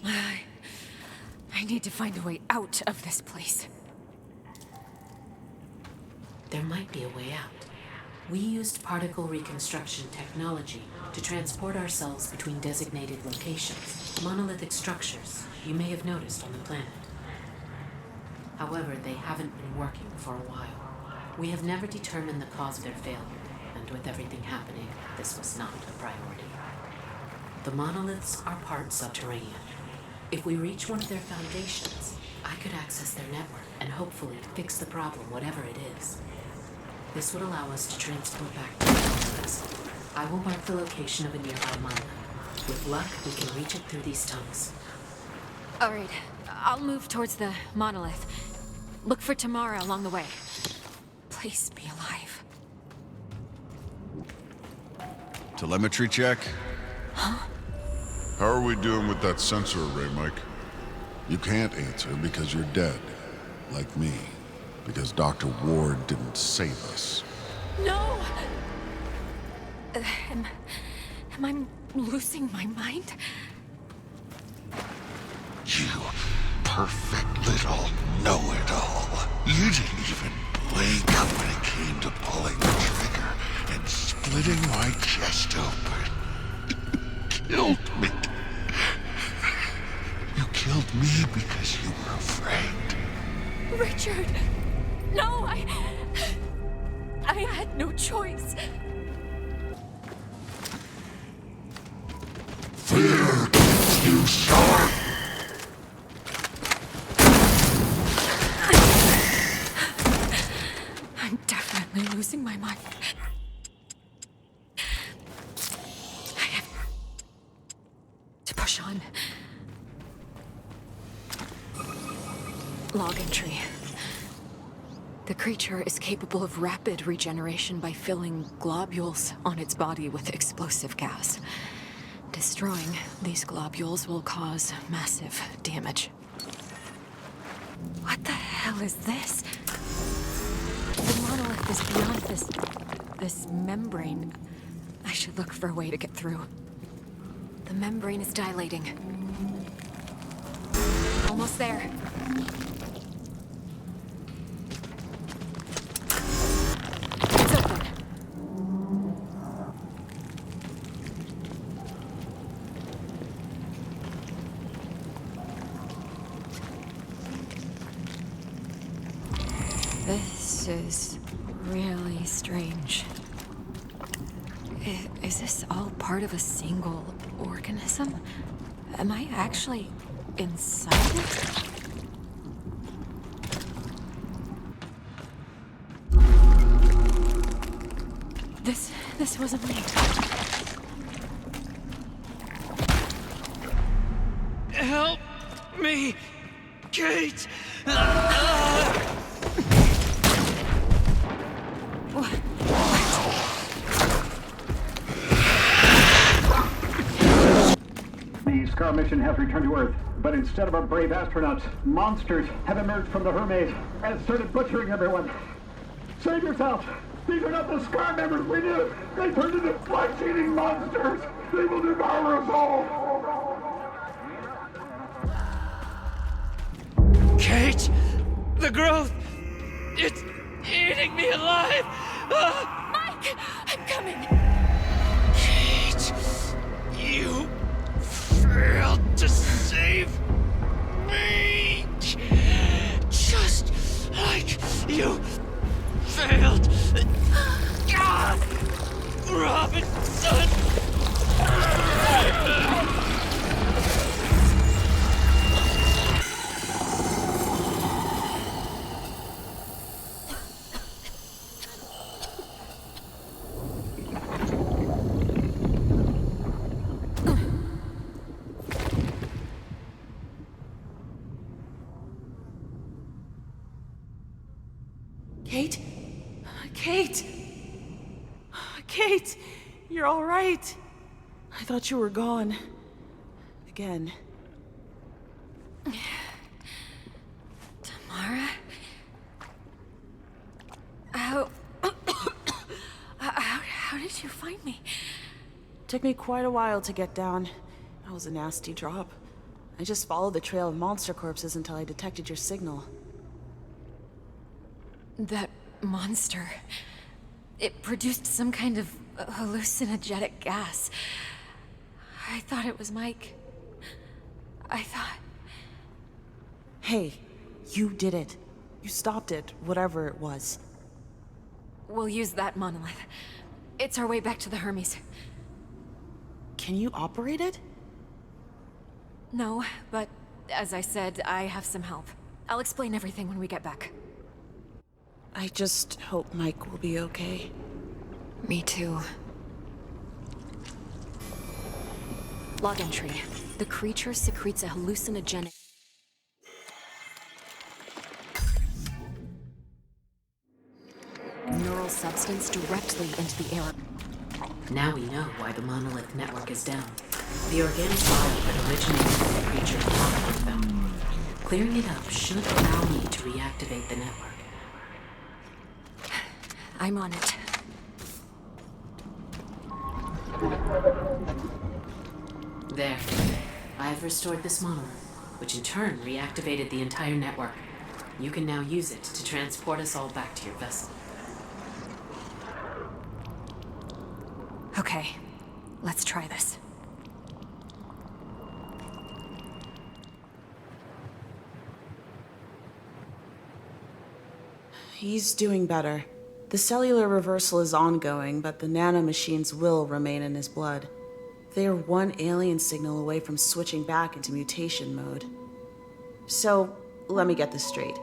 I need to find a way out of this place. There might be a way out. We used particle reconstruction technology to transport ourselves between designated locations, monolithic structures you may have noticed on the planet. However, they haven't been working for a while. We have never determined the cause of their failure, and with everything happening, this was not a priority. The monoliths are part subterranean. If we reach one of their foundations, I could access their network and hopefully fix the problem, whatever it is. This would allow us to transport back to the monoliths. I will mark the location of a nearby monolith. With luck, we can reach it through these tunnels. All right, I'll move towards the monolith. Look for Tamara along the way. Please be alive. Telemetry check? How are we doing with that sensor array, Mike? You can't answer because you're dead. Like me. Because Dr. Ward didn't save us. No! Am I losing my mind? You perfect little know-it-all. You didn't even blink when it came to pulling the trigger and splitting my chest open. Killed me. You killed me because you were afraid. Richard! No, I had no choice. Fear keeps you sharp. I'm definitely losing my mind. I have to push on. Log entry. The creature is capable of rapid regeneration by filling globules on its body with explosive gas. Destroying these globules will cause massive damage. What the hell is this? The monolith is beyond this membrane. I should look for a way to get through. The membrane is dilating. Almost there. It's open. is really strange. Is this all part of a single organism? Am I actually inside it? This wasn't me. Help me, Kate! The Scar mission has returned to Earth, but instead of our brave astronauts, monsters have emerged from the Hermes and started butchering everyone. Save yourself! These are not the Scar members we knew! They turned into flesh-eating monsters! They will devour us all! Kate! The growth! It's eating me alive! Mike! I'm coming! Kate! You failed to save me! Just like you failed Robinson! Kate? Kate! Kate! You're all right. I thought you were gone. Again. Tamara? How did you find me? Took me quite a while to get down. That was a nasty drop. I just followed the trail of monster corpses until I detected your signal. That monster. It produced some kind of hallucinogenic gas. I thought it was Mike. I thought... Hey, you did it. You stopped it, whatever it was. We'll use that monolith. It's our way back to the Hermes. Can you operate it? No, but as I said, I have some help. I'll explain everything when we get back. I just hope Mike will be okay. Me too. Log entry. The creature secretes a hallucinogenic... neural substance directly into the air. Now we know why the monolith network is down. The organic file that originated from the creature locked with them. Clearing it up should allow me to reactivate the network. I'm on it. There. I've restored this monolith, which in turn reactivated the entire network. You can now use it to transport us all back to your vessel. Okay, let's try this. He's doing better. The cellular reversal is ongoing, but the nanomachines will remain in his blood. They are one alien signal away from switching back into mutation mode. So, let me get this straight.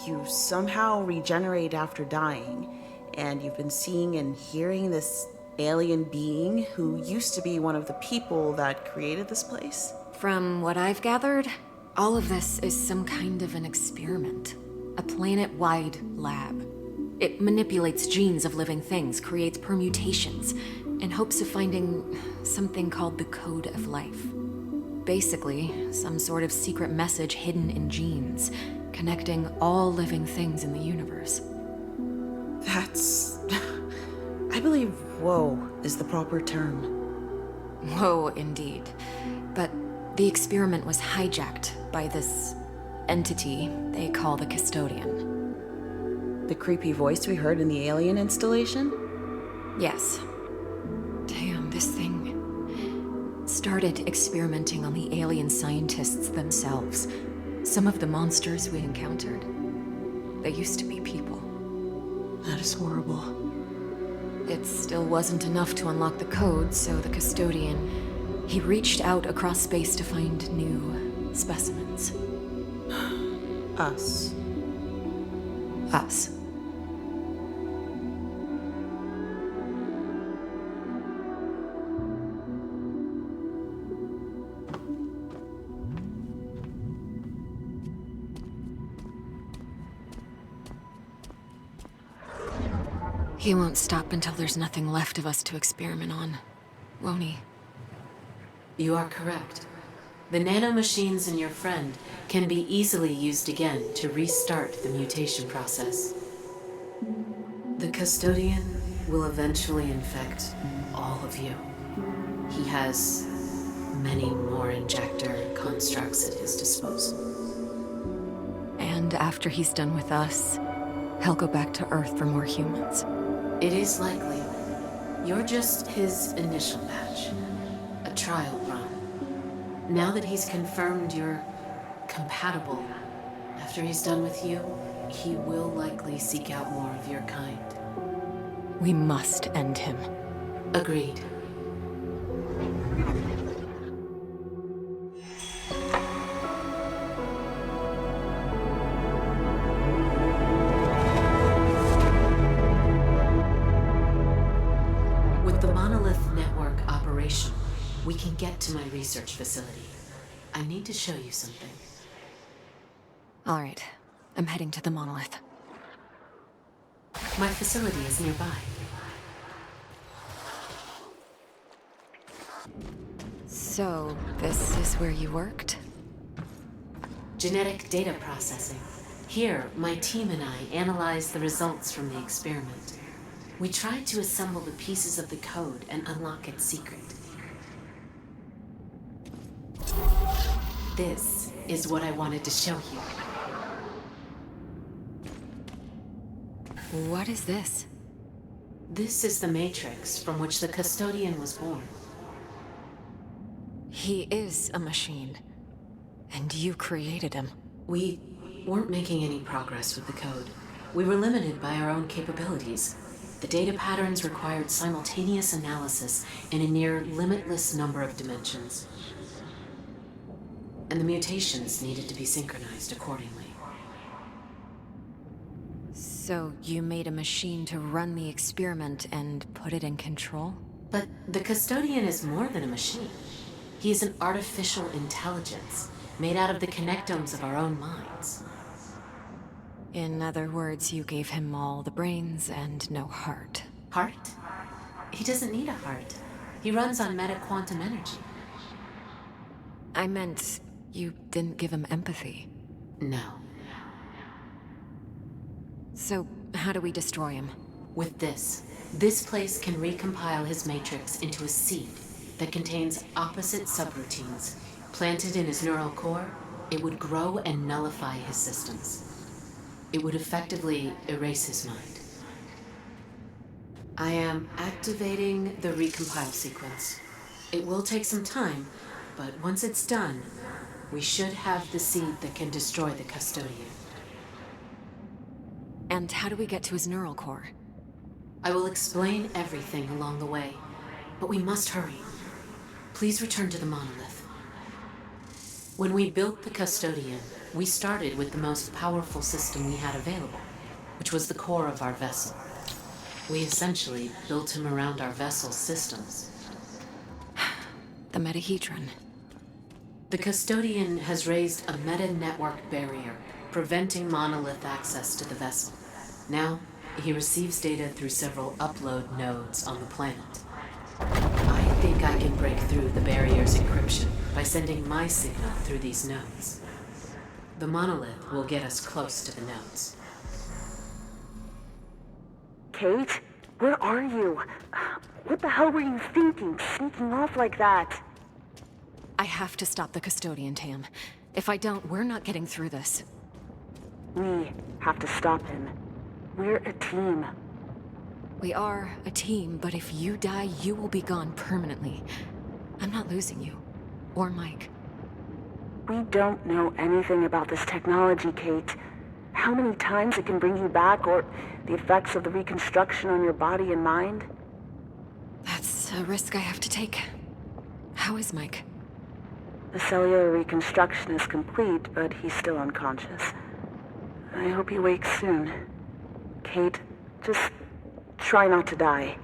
You somehow regenerate after dying, and you've been seeing and hearing this alien being who used to be one of the people that created this place? From what I've gathered, all of this is some kind of an experiment. A planet-wide lab. It manipulates genes of living things, creates permutations, in hopes of finding something called the Code of Life. Basically, some sort of secret message hidden in genes, connecting all living things in the universe. That's... I believe "whoa" is the proper term. Whoa, indeed. But the experiment was hijacked by this entity they call the Custodian. The creepy voice we heard in the alien installation? Yes. Damn, this thing started experimenting on the alien scientists themselves. Some of the monsters we encountered, they used to be people. That is horrible. It still wasn't enough to unlock the code, so the custodian, he reached out across space to find new specimens. Us. Us. He won't stop until there's nothing left of us to experiment on, won't he? You are correct. The nanomachines in your friend can be easily used again to restart the mutation process. The custodian will eventually infect all of you. He has many more injector constructs at his disposal. And after he's done with us, he'll go back to Earth for more humans. It is likely. You're just his initial batch. A trial run. Now that he's confirmed you're compatible, after he's done with you, he will likely seek out more of your kind. We must end him. Agreed. We can get to my research facility. I need to show you something. All right, I'm heading to the monolith. My facility is nearby. So, this is where you worked? Genetic data processing. Here, my team and I analyzed the results from the experiment. We tried to assemble the pieces of the code and unlock its secret. This is what I wanted to show you. What is this? This is the matrix from which the custodian was born. He is a machine. And you created him. We weren't making any progress with the code. We were limited by our own capabilities. The data patterns required simultaneous analysis in a near limitless number of dimensions. And the mutations needed to be synchronized accordingly. So you made a machine to run the experiment and put it in control? But the custodian is more than a machine. He is an artificial intelligence made out of the connectomes of our own minds. In other words, you gave him all the brains and no heart. Heart? He doesn't need a heart. He runs on meta-quantum energy. I meant you didn't give him empathy. No. So, how do we destroy him? With this. This place can recompile his matrix into a seed that contains opposite subroutines. Planted in his neural core, it would grow and nullify his systems. It would effectively erase his mind. I am activating the recompile sequence. It will take some time, but once it's done, we should have the seed that can destroy the custodian. And how do we get to his neural core? I will explain everything along the way, but we must hurry. Please return to the monolith. When we built the custodian, we started with the most powerful system we had available, which was the core of our vessel. We essentially built him around our vessel's systems. The metahedron. The custodian has raised a meta-network barrier, preventing monolith access to the vessel. Now, he receives data through several upload nodes on the planet. I think I can break through the barrier's encryption by sending my signal through these nodes. The monolith will get us close to the nodes. Kate? Where are you? What the hell were you thinking, sneaking off like that? I have to stop the custodian, Tam. If I don't, we're not getting through this. We have to stop him. We're a team. We are a team, but if you die, you will be gone permanently. I'm not losing you. Or Mike. We don't know anything about this technology, Kate. how many times it can bring you back, or the effects of the reconstruction on your body and mind? That's a risk I have to take. How is Mike? The cellular reconstruction is complete, but he's still unconscious. I hope he wakes soon. Kate, just try not to die.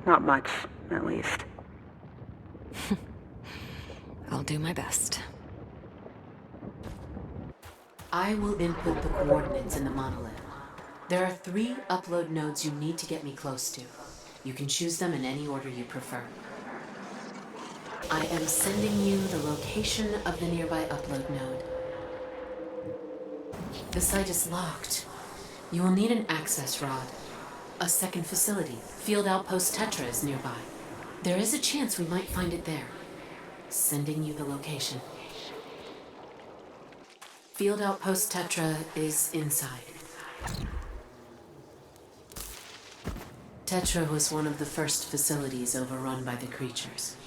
Not much, at least. I'll do my best. I will input the coordinates in the monolith. There are 3 upload nodes you need to get me close to. You can choose them in any order you prefer. I am sending you the location of the nearby upload node. The site is locked. You will need an access rod. A second facility, Field Outpost Tetra, is nearby. There is a chance we might find it there. Sending you the location. Field Outpost Tetra is inside. Tetra was one of the first facilities overrun by the creatures.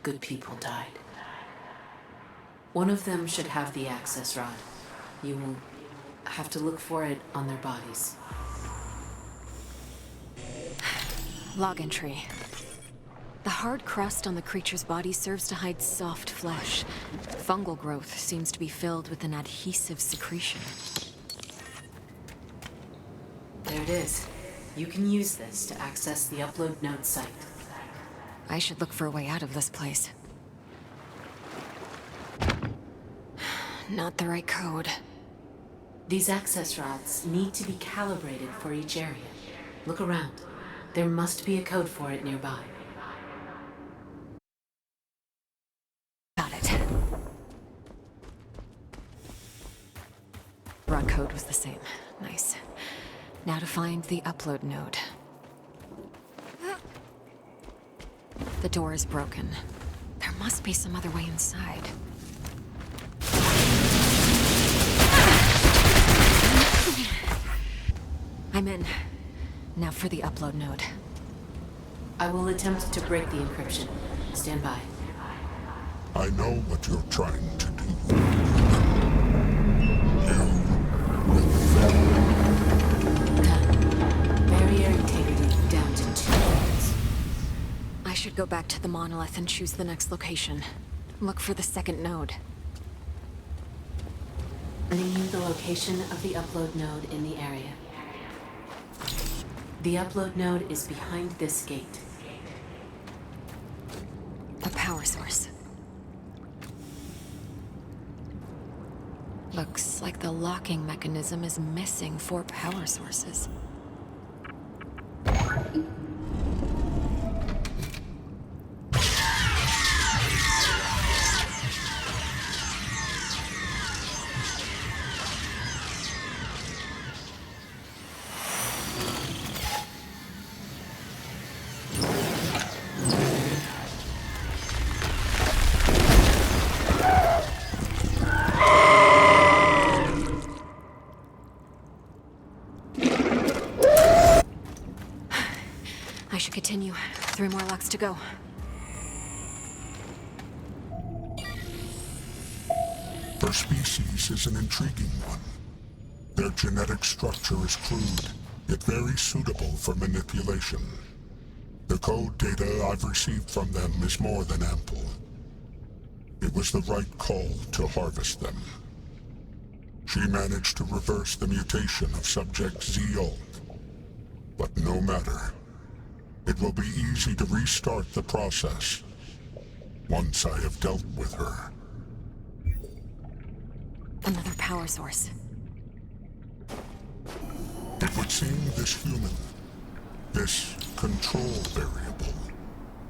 Good people died. One of them should have the access rod. You will have to look for it on their bodies. Log entry. The hard crust on the creature's body serves to hide soft flesh. Fungal growth seems to be filled with an adhesive secretion. There it is. You can use this to access the upload node site. I should look for a way out of this place. Not the right code. These access rods need to be calibrated for each area. Look around. There must be a code for it nearby. Got it. Rod code was the same. Nice. Now to find the upload node. The door is broken. There must be some other way inside. I'm in. Now for the upload node. I will attempt to break the encryption. Stand by. I know what you're trying to do. Done. Barrier integrity down to 2 minutes. I should go back to the monolith and choose the next location. Look for the second node. Sending you the location of the upload node in the area. The upload node is behind this gate. A power source. Looks like the locking mechanism is missing 4 power sources. Continue. 3 more locks to go. Their species is an intriguing one. Their genetic structure is crude, yet very suitable for manipulation. The code data I've received from them is more than ample. It was the right call to harvest them. She managed to reverse the mutation of subject Z-Alt. But no matter. It will be easy to restart the process once I have dealt with her. Another power source. It would seem this human, this control variable,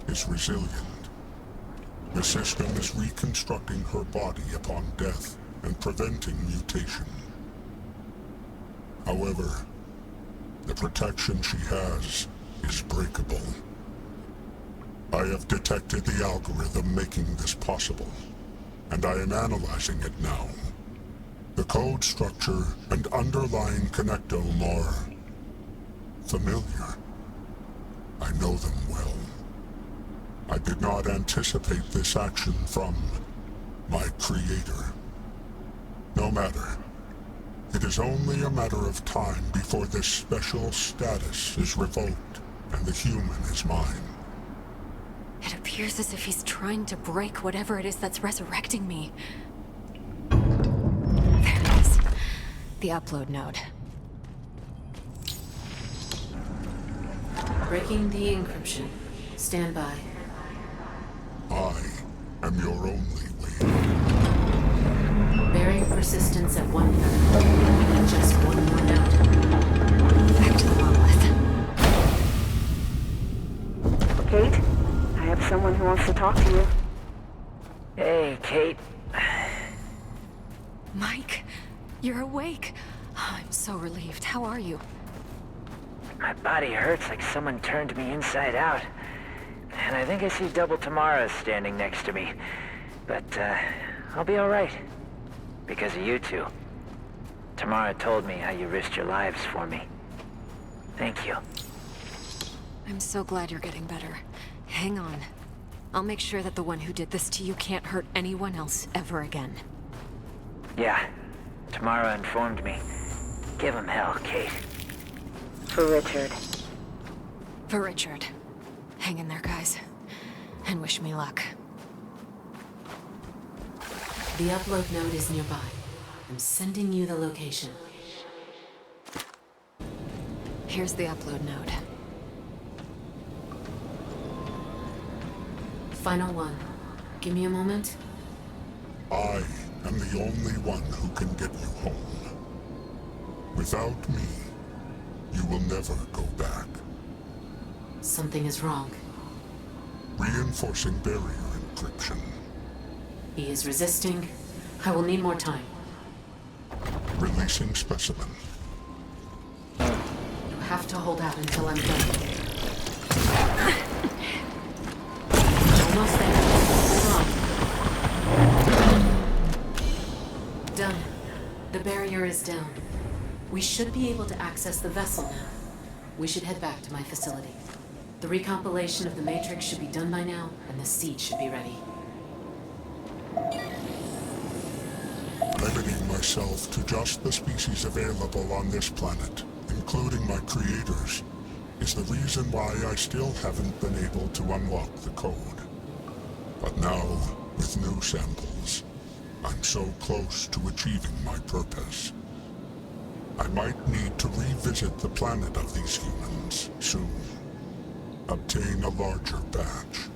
is resilient. The system is reconstructing her body upon death and preventing mutation. However, the protection she has is breakable. I have detected the algorithm making this possible, and I am analyzing it now. The code structure and underlying connectome are familiar. I know them well. I did not anticipate this action from my creator. No matter. It is only a matter of time before this special status is revoked and the human is mine. It appears as if he's trying to break whatever it is that's resurrecting me. There it is. The upload node. Breaking the encryption. Stand by. I am your only way. Barrier persistence at 1/3. Just one more node. Back to the monolith. Kate, I have someone who wants to talk to you. Hey, Kate. Mike, you're awake. Oh, I'm so relieved. How are you? My body hurts like someone turned me inside out. And I think I see Double Tamara standing next to me. But, I'll be alright. Because of you two. Tamara told me how you risked your lives for me. Thank you. I'm so glad you're getting better. Hang on. I'll make sure that the one who did this to you can't hurt anyone else ever again. Yeah. Tamara informed me. Give him hell, Kate. For Richard. For Richard. Hang in there, guys. And wish me luck. The upload node is nearby. I'm sending you the location. Here's the upload node. Final one. Give me a moment. I am the only one who can get you home. Without me, you will never go back. Something is wrong. Reinforcing barrier encryption. He is resisting. I will need more time. Releasing specimen. You have to hold out until I'm done. Almost there. Hold on. Done. The barrier is down. We should be able to access the vessel now. We should head back to my facility. The recompilation of the Matrix should be done by now, and the seed should be ready. Limiting myself to just the species available on this planet, including my creators, is the reason why I still haven't been able to unlock the code. But now, with new samples, I'm so close to achieving my purpose. I might need to revisit the planet of these humans soon. Obtain a larger batch.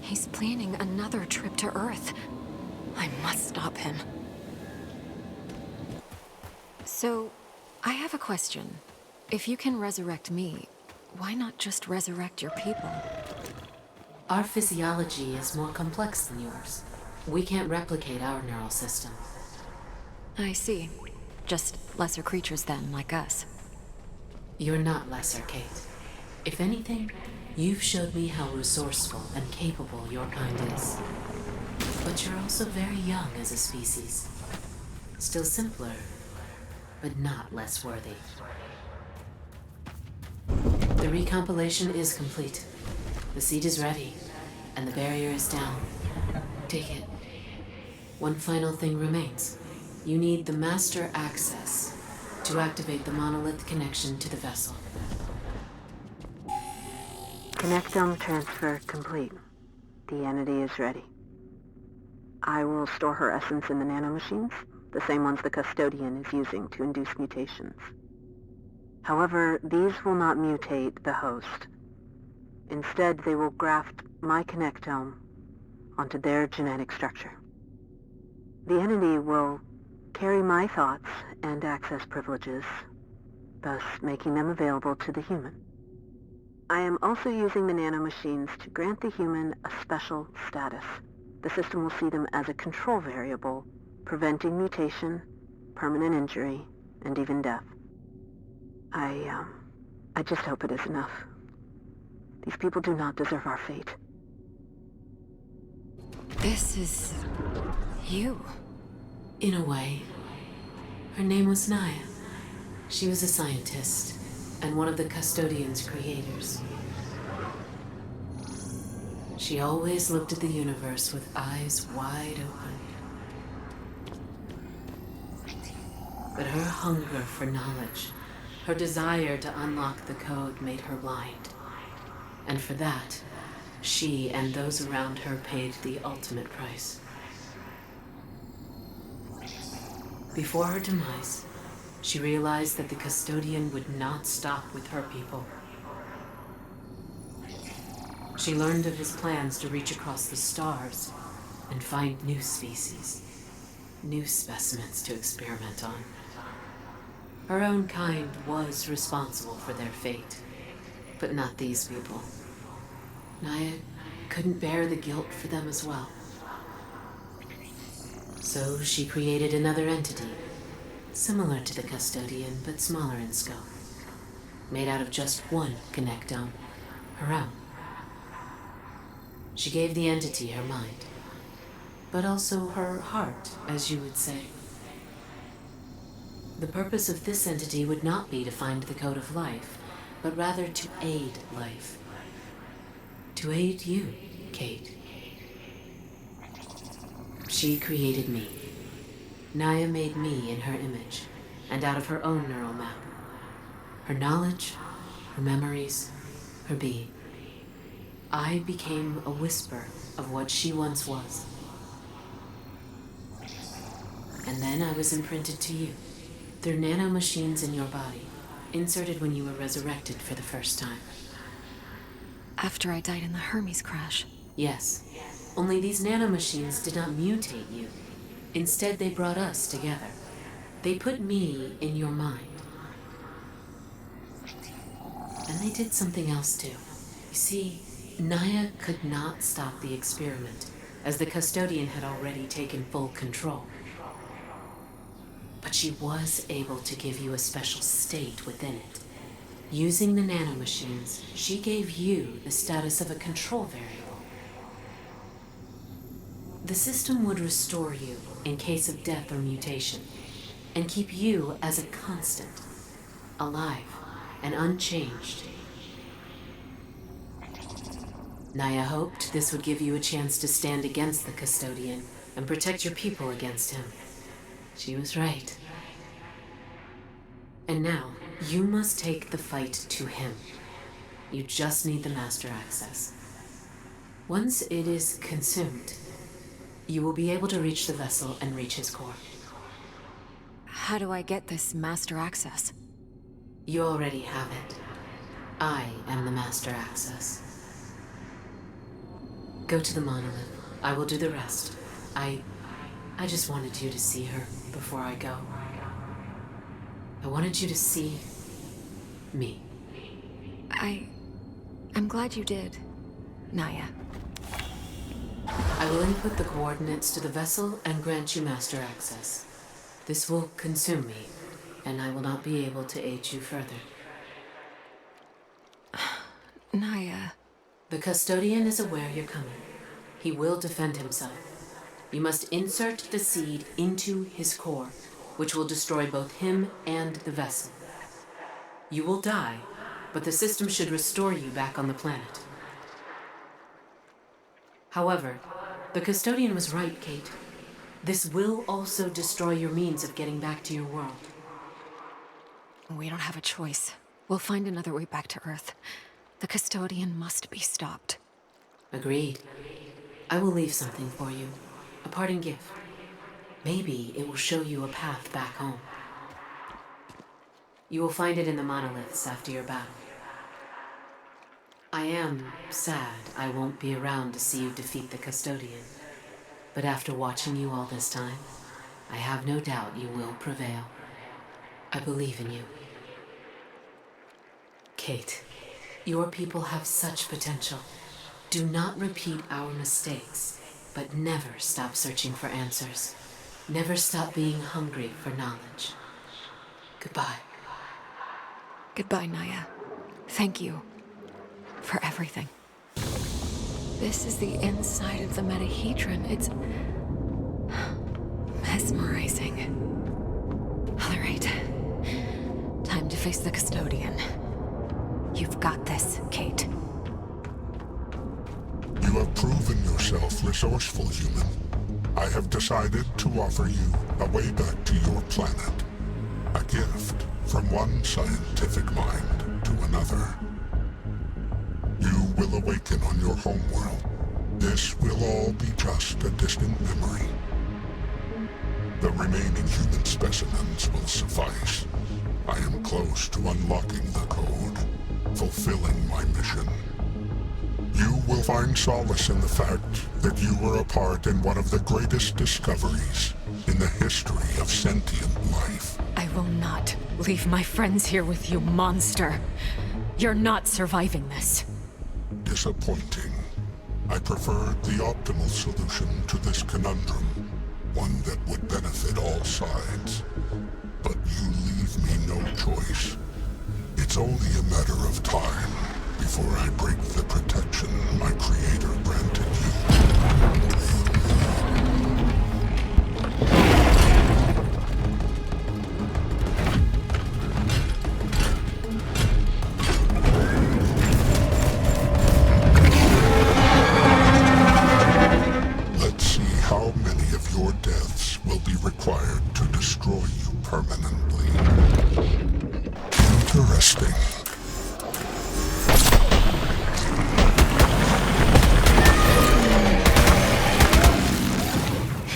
He's planning another trip to Earth. I must stop him. So, I have a question. If you can resurrect me, why not just resurrect your people? Our physiology is more complex than yours. We can't replicate our neural system. I see. Just lesser creatures then, like us. You're not lesser, Kate. If anything, you've showed me how resourceful and capable your kind is. But you're also very young as a species. Still simpler, but not less worthy. The recompilation is complete. The seed is ready, and the barrier is down. Take it. One final thing remains. You need the master access to activate the monolith connection to the vessel. Connectome transfer complete. The entity is ready. I will store her essence in the nanomachines, the same ones the custodian is using to induce mutations. However, these will not mutate the host. Instead, they will graft my connectome onto their genetic structure. The entity will carry my thoughts and access privileges, thus making them available to the human. I am also using the nanomachines to grant the human a special status. The system will see them as a control variable, preventing mutation, permanent injury, and even death. I just hope it is enough. These people do not deserve our fate. This is... you. In a way. Her name was Naya. She was a scientist, and one of the custodian's creators. She always looked at the universe with eyes wide open. But her hunger for knowledge, her desire to unlock the code made her blind. And for that, she and those around her paid the ultimate price. Before her demise, she realized that the custodian would not stop with her people. She learned of his plans to reach across the stars and find new species, new specimens to experiment on. Her own kind was responsible for their fate, but not these people. Naya couldn't bear the guilt for them as well. So she created another entity, similar to the custodian, but smaller in scope, made out of just one connectome, her own. She gave the entity her mind, but also her heart, as you would say. The purpose of this entity would not be to find the code of life, but rather to aid life. To aid you, Kate. She created me. Naya made me in her image, and out of her own neural map. Her knowledge, her memories, her being. I became a whisper of what she once was. And then I was imprinted to you, through nanomachines in your body, inserted when you were resurrected for the first time. After I died in the Hermes crash. Yes. Only these nanomachines did not mutate you. Instead, they brought us together. They put me in your mind. And they did something else too. You see, Naya could not stop the experiment, as the custodian had already taken full control. But she was able to give you a special state within it. Using the nanomachines, she gave you the status of a control variable. The system would restore you in case of death or mutation, and keep you as a constant, alive and unchanged. Naya hoped this would give you a chance to stand against the custodian and protect your people against him. She was right. And now, you must take the fight to him. You just need the master access. Once it is consumed, you will be able to reach the vessel and reach his core. How do I get this master access? You already have it. I am the master access. Go to the monolith. I will do the rest. I just wanted you to see her before I go. I wanted you to see me. I'm glad you did, Naya. I will input the coordinates to the vessel and grant you master access. This will consume me, and I will not be able to aid you further. Naya. The custodian is aware you're coming. He will defend himself. You must insert the seed into his core, which will destroy both him and the vessel. You will die, but the system should restore you back on the planet. However, the custodian was right, Kate. This will also destroy your means of getting back to your world. We don't have a choice. We'll find another way back to Earth. The custodian must be stopped. Agreed. I will leave something for you. A parting gift. Maybe it will show you a path back home. You will find it in the monoliths after your battle. I am sad I won't be around to see you defeat the custodian. But after watching you all this time, I have no doubt you will prevail. I believe in you. Kate, your people have such potential. Do not repeat our mistakes, but never stop searching for answers. Never stop being hungry for knowledge. Goodbye. Goodbye, Naya. Thank you for everything. This is the inside of the metahedron. It's mesmerizing. All right. Time to face the custodian. You've got this, Kate. You have proven yourself resourceful, human. I have decided to offer you a way back to your planet. A gift from one scientific mind to another. You will awaken on your homeworld. This will all be just a distant memory. The remaining human specimens will suffice. I am close to unlocking the code, fulfilling my mission. You will find solace in the fact that you were a part in one of the greatest discoveries in the history of sentient life. I will not leave my friends here with you, monster. You're not surviving this. Disappointing. I preferred the optimal solution to this conundrum, one that would benefit all sides. But you leave me no choice. It's only a matter of time before I break the protection my creator granted you. Let's see how many of your deaths will be required to destroy you permanently. Interesting.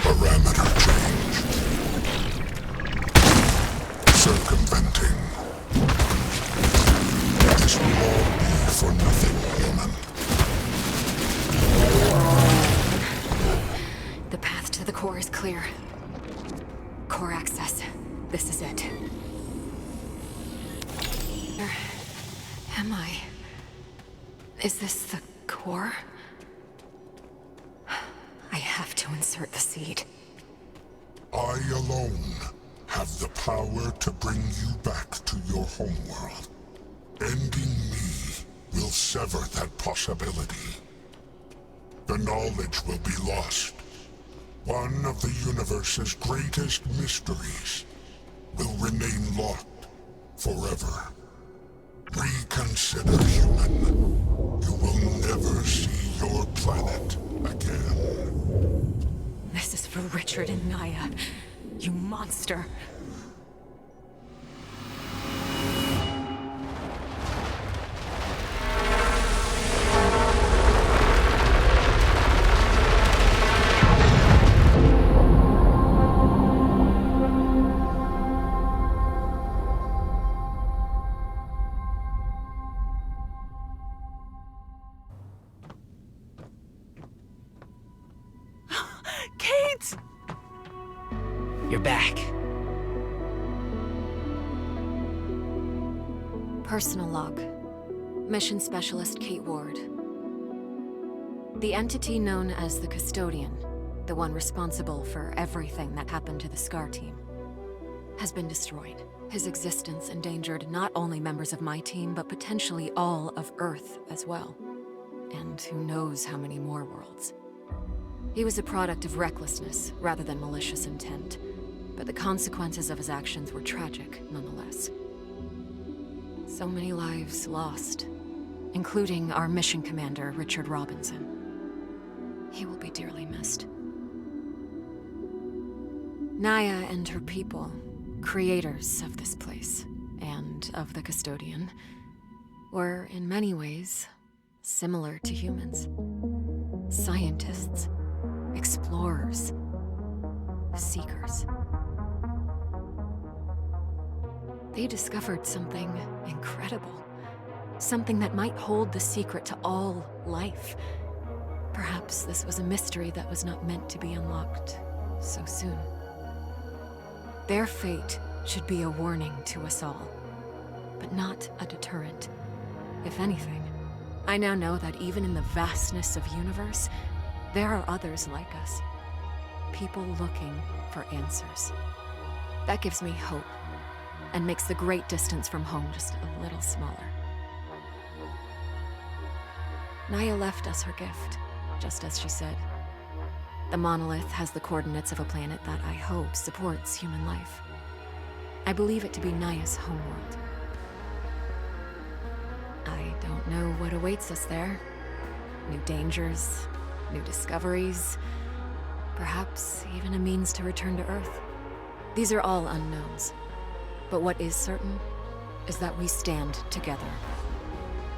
Parameter change. Circumventing. This will all be for nothing, human. The path to the core is clear. Core access. This is it. Where am I? Is this the core? I have to insert the seed. I alone have the power to bring you back to your homeworld. Ending me will sever that possibility. The knowledge will be lost. One of the universe's greatest mysteries will remain locked forever. Reconsider, human. You will never see your planet again. This is for Richard and Naya. You monster. Kate! You're back. Personal log. Mission Specialist Кейт Уорд. The entity known as the Custodian, the one responsible for everything that happened to the Scar team, has been destroyed. His existence endangered not only members of my team, but potentially all of Earth as well. And who knows how many more worlds. He was a product of recklessness rather than malicious intent, but the consequences of his actions were tragic nonetheless. So many lives lost, including our mission commander, Richard Robinson. He will be dearly missed. Naya and her people, creators of this place, and of the Custodian, were in many ways similar to humans. Scientists, explorers, seekers. They discovered something incredible. Something that might hold the secret to all life. Perhaps this was a mystery that was not meant to be unlocked so soon. Their fate should be a warning to us all, but not a deterrent. If anything, I now know that even in the vastness of universe, there are others like us. People looking for answers. That gives me hope, and makes the great distance from home just a little smaller. Naya left us her gift, just as she said. The monolith has the coordinates of a planet that I hope supports human life. I believe it to be Naya's homeworld. I don't know what awaits us there. New dangers, new discoveries, perhaps even a means to return to Earth. These are all unknowns. But what is certain is that we stand together.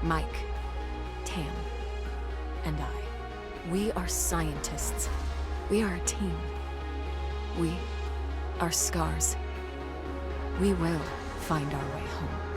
Mike, Tam, and I. We are scientists. We are a team. We are Scars. We will find our way home.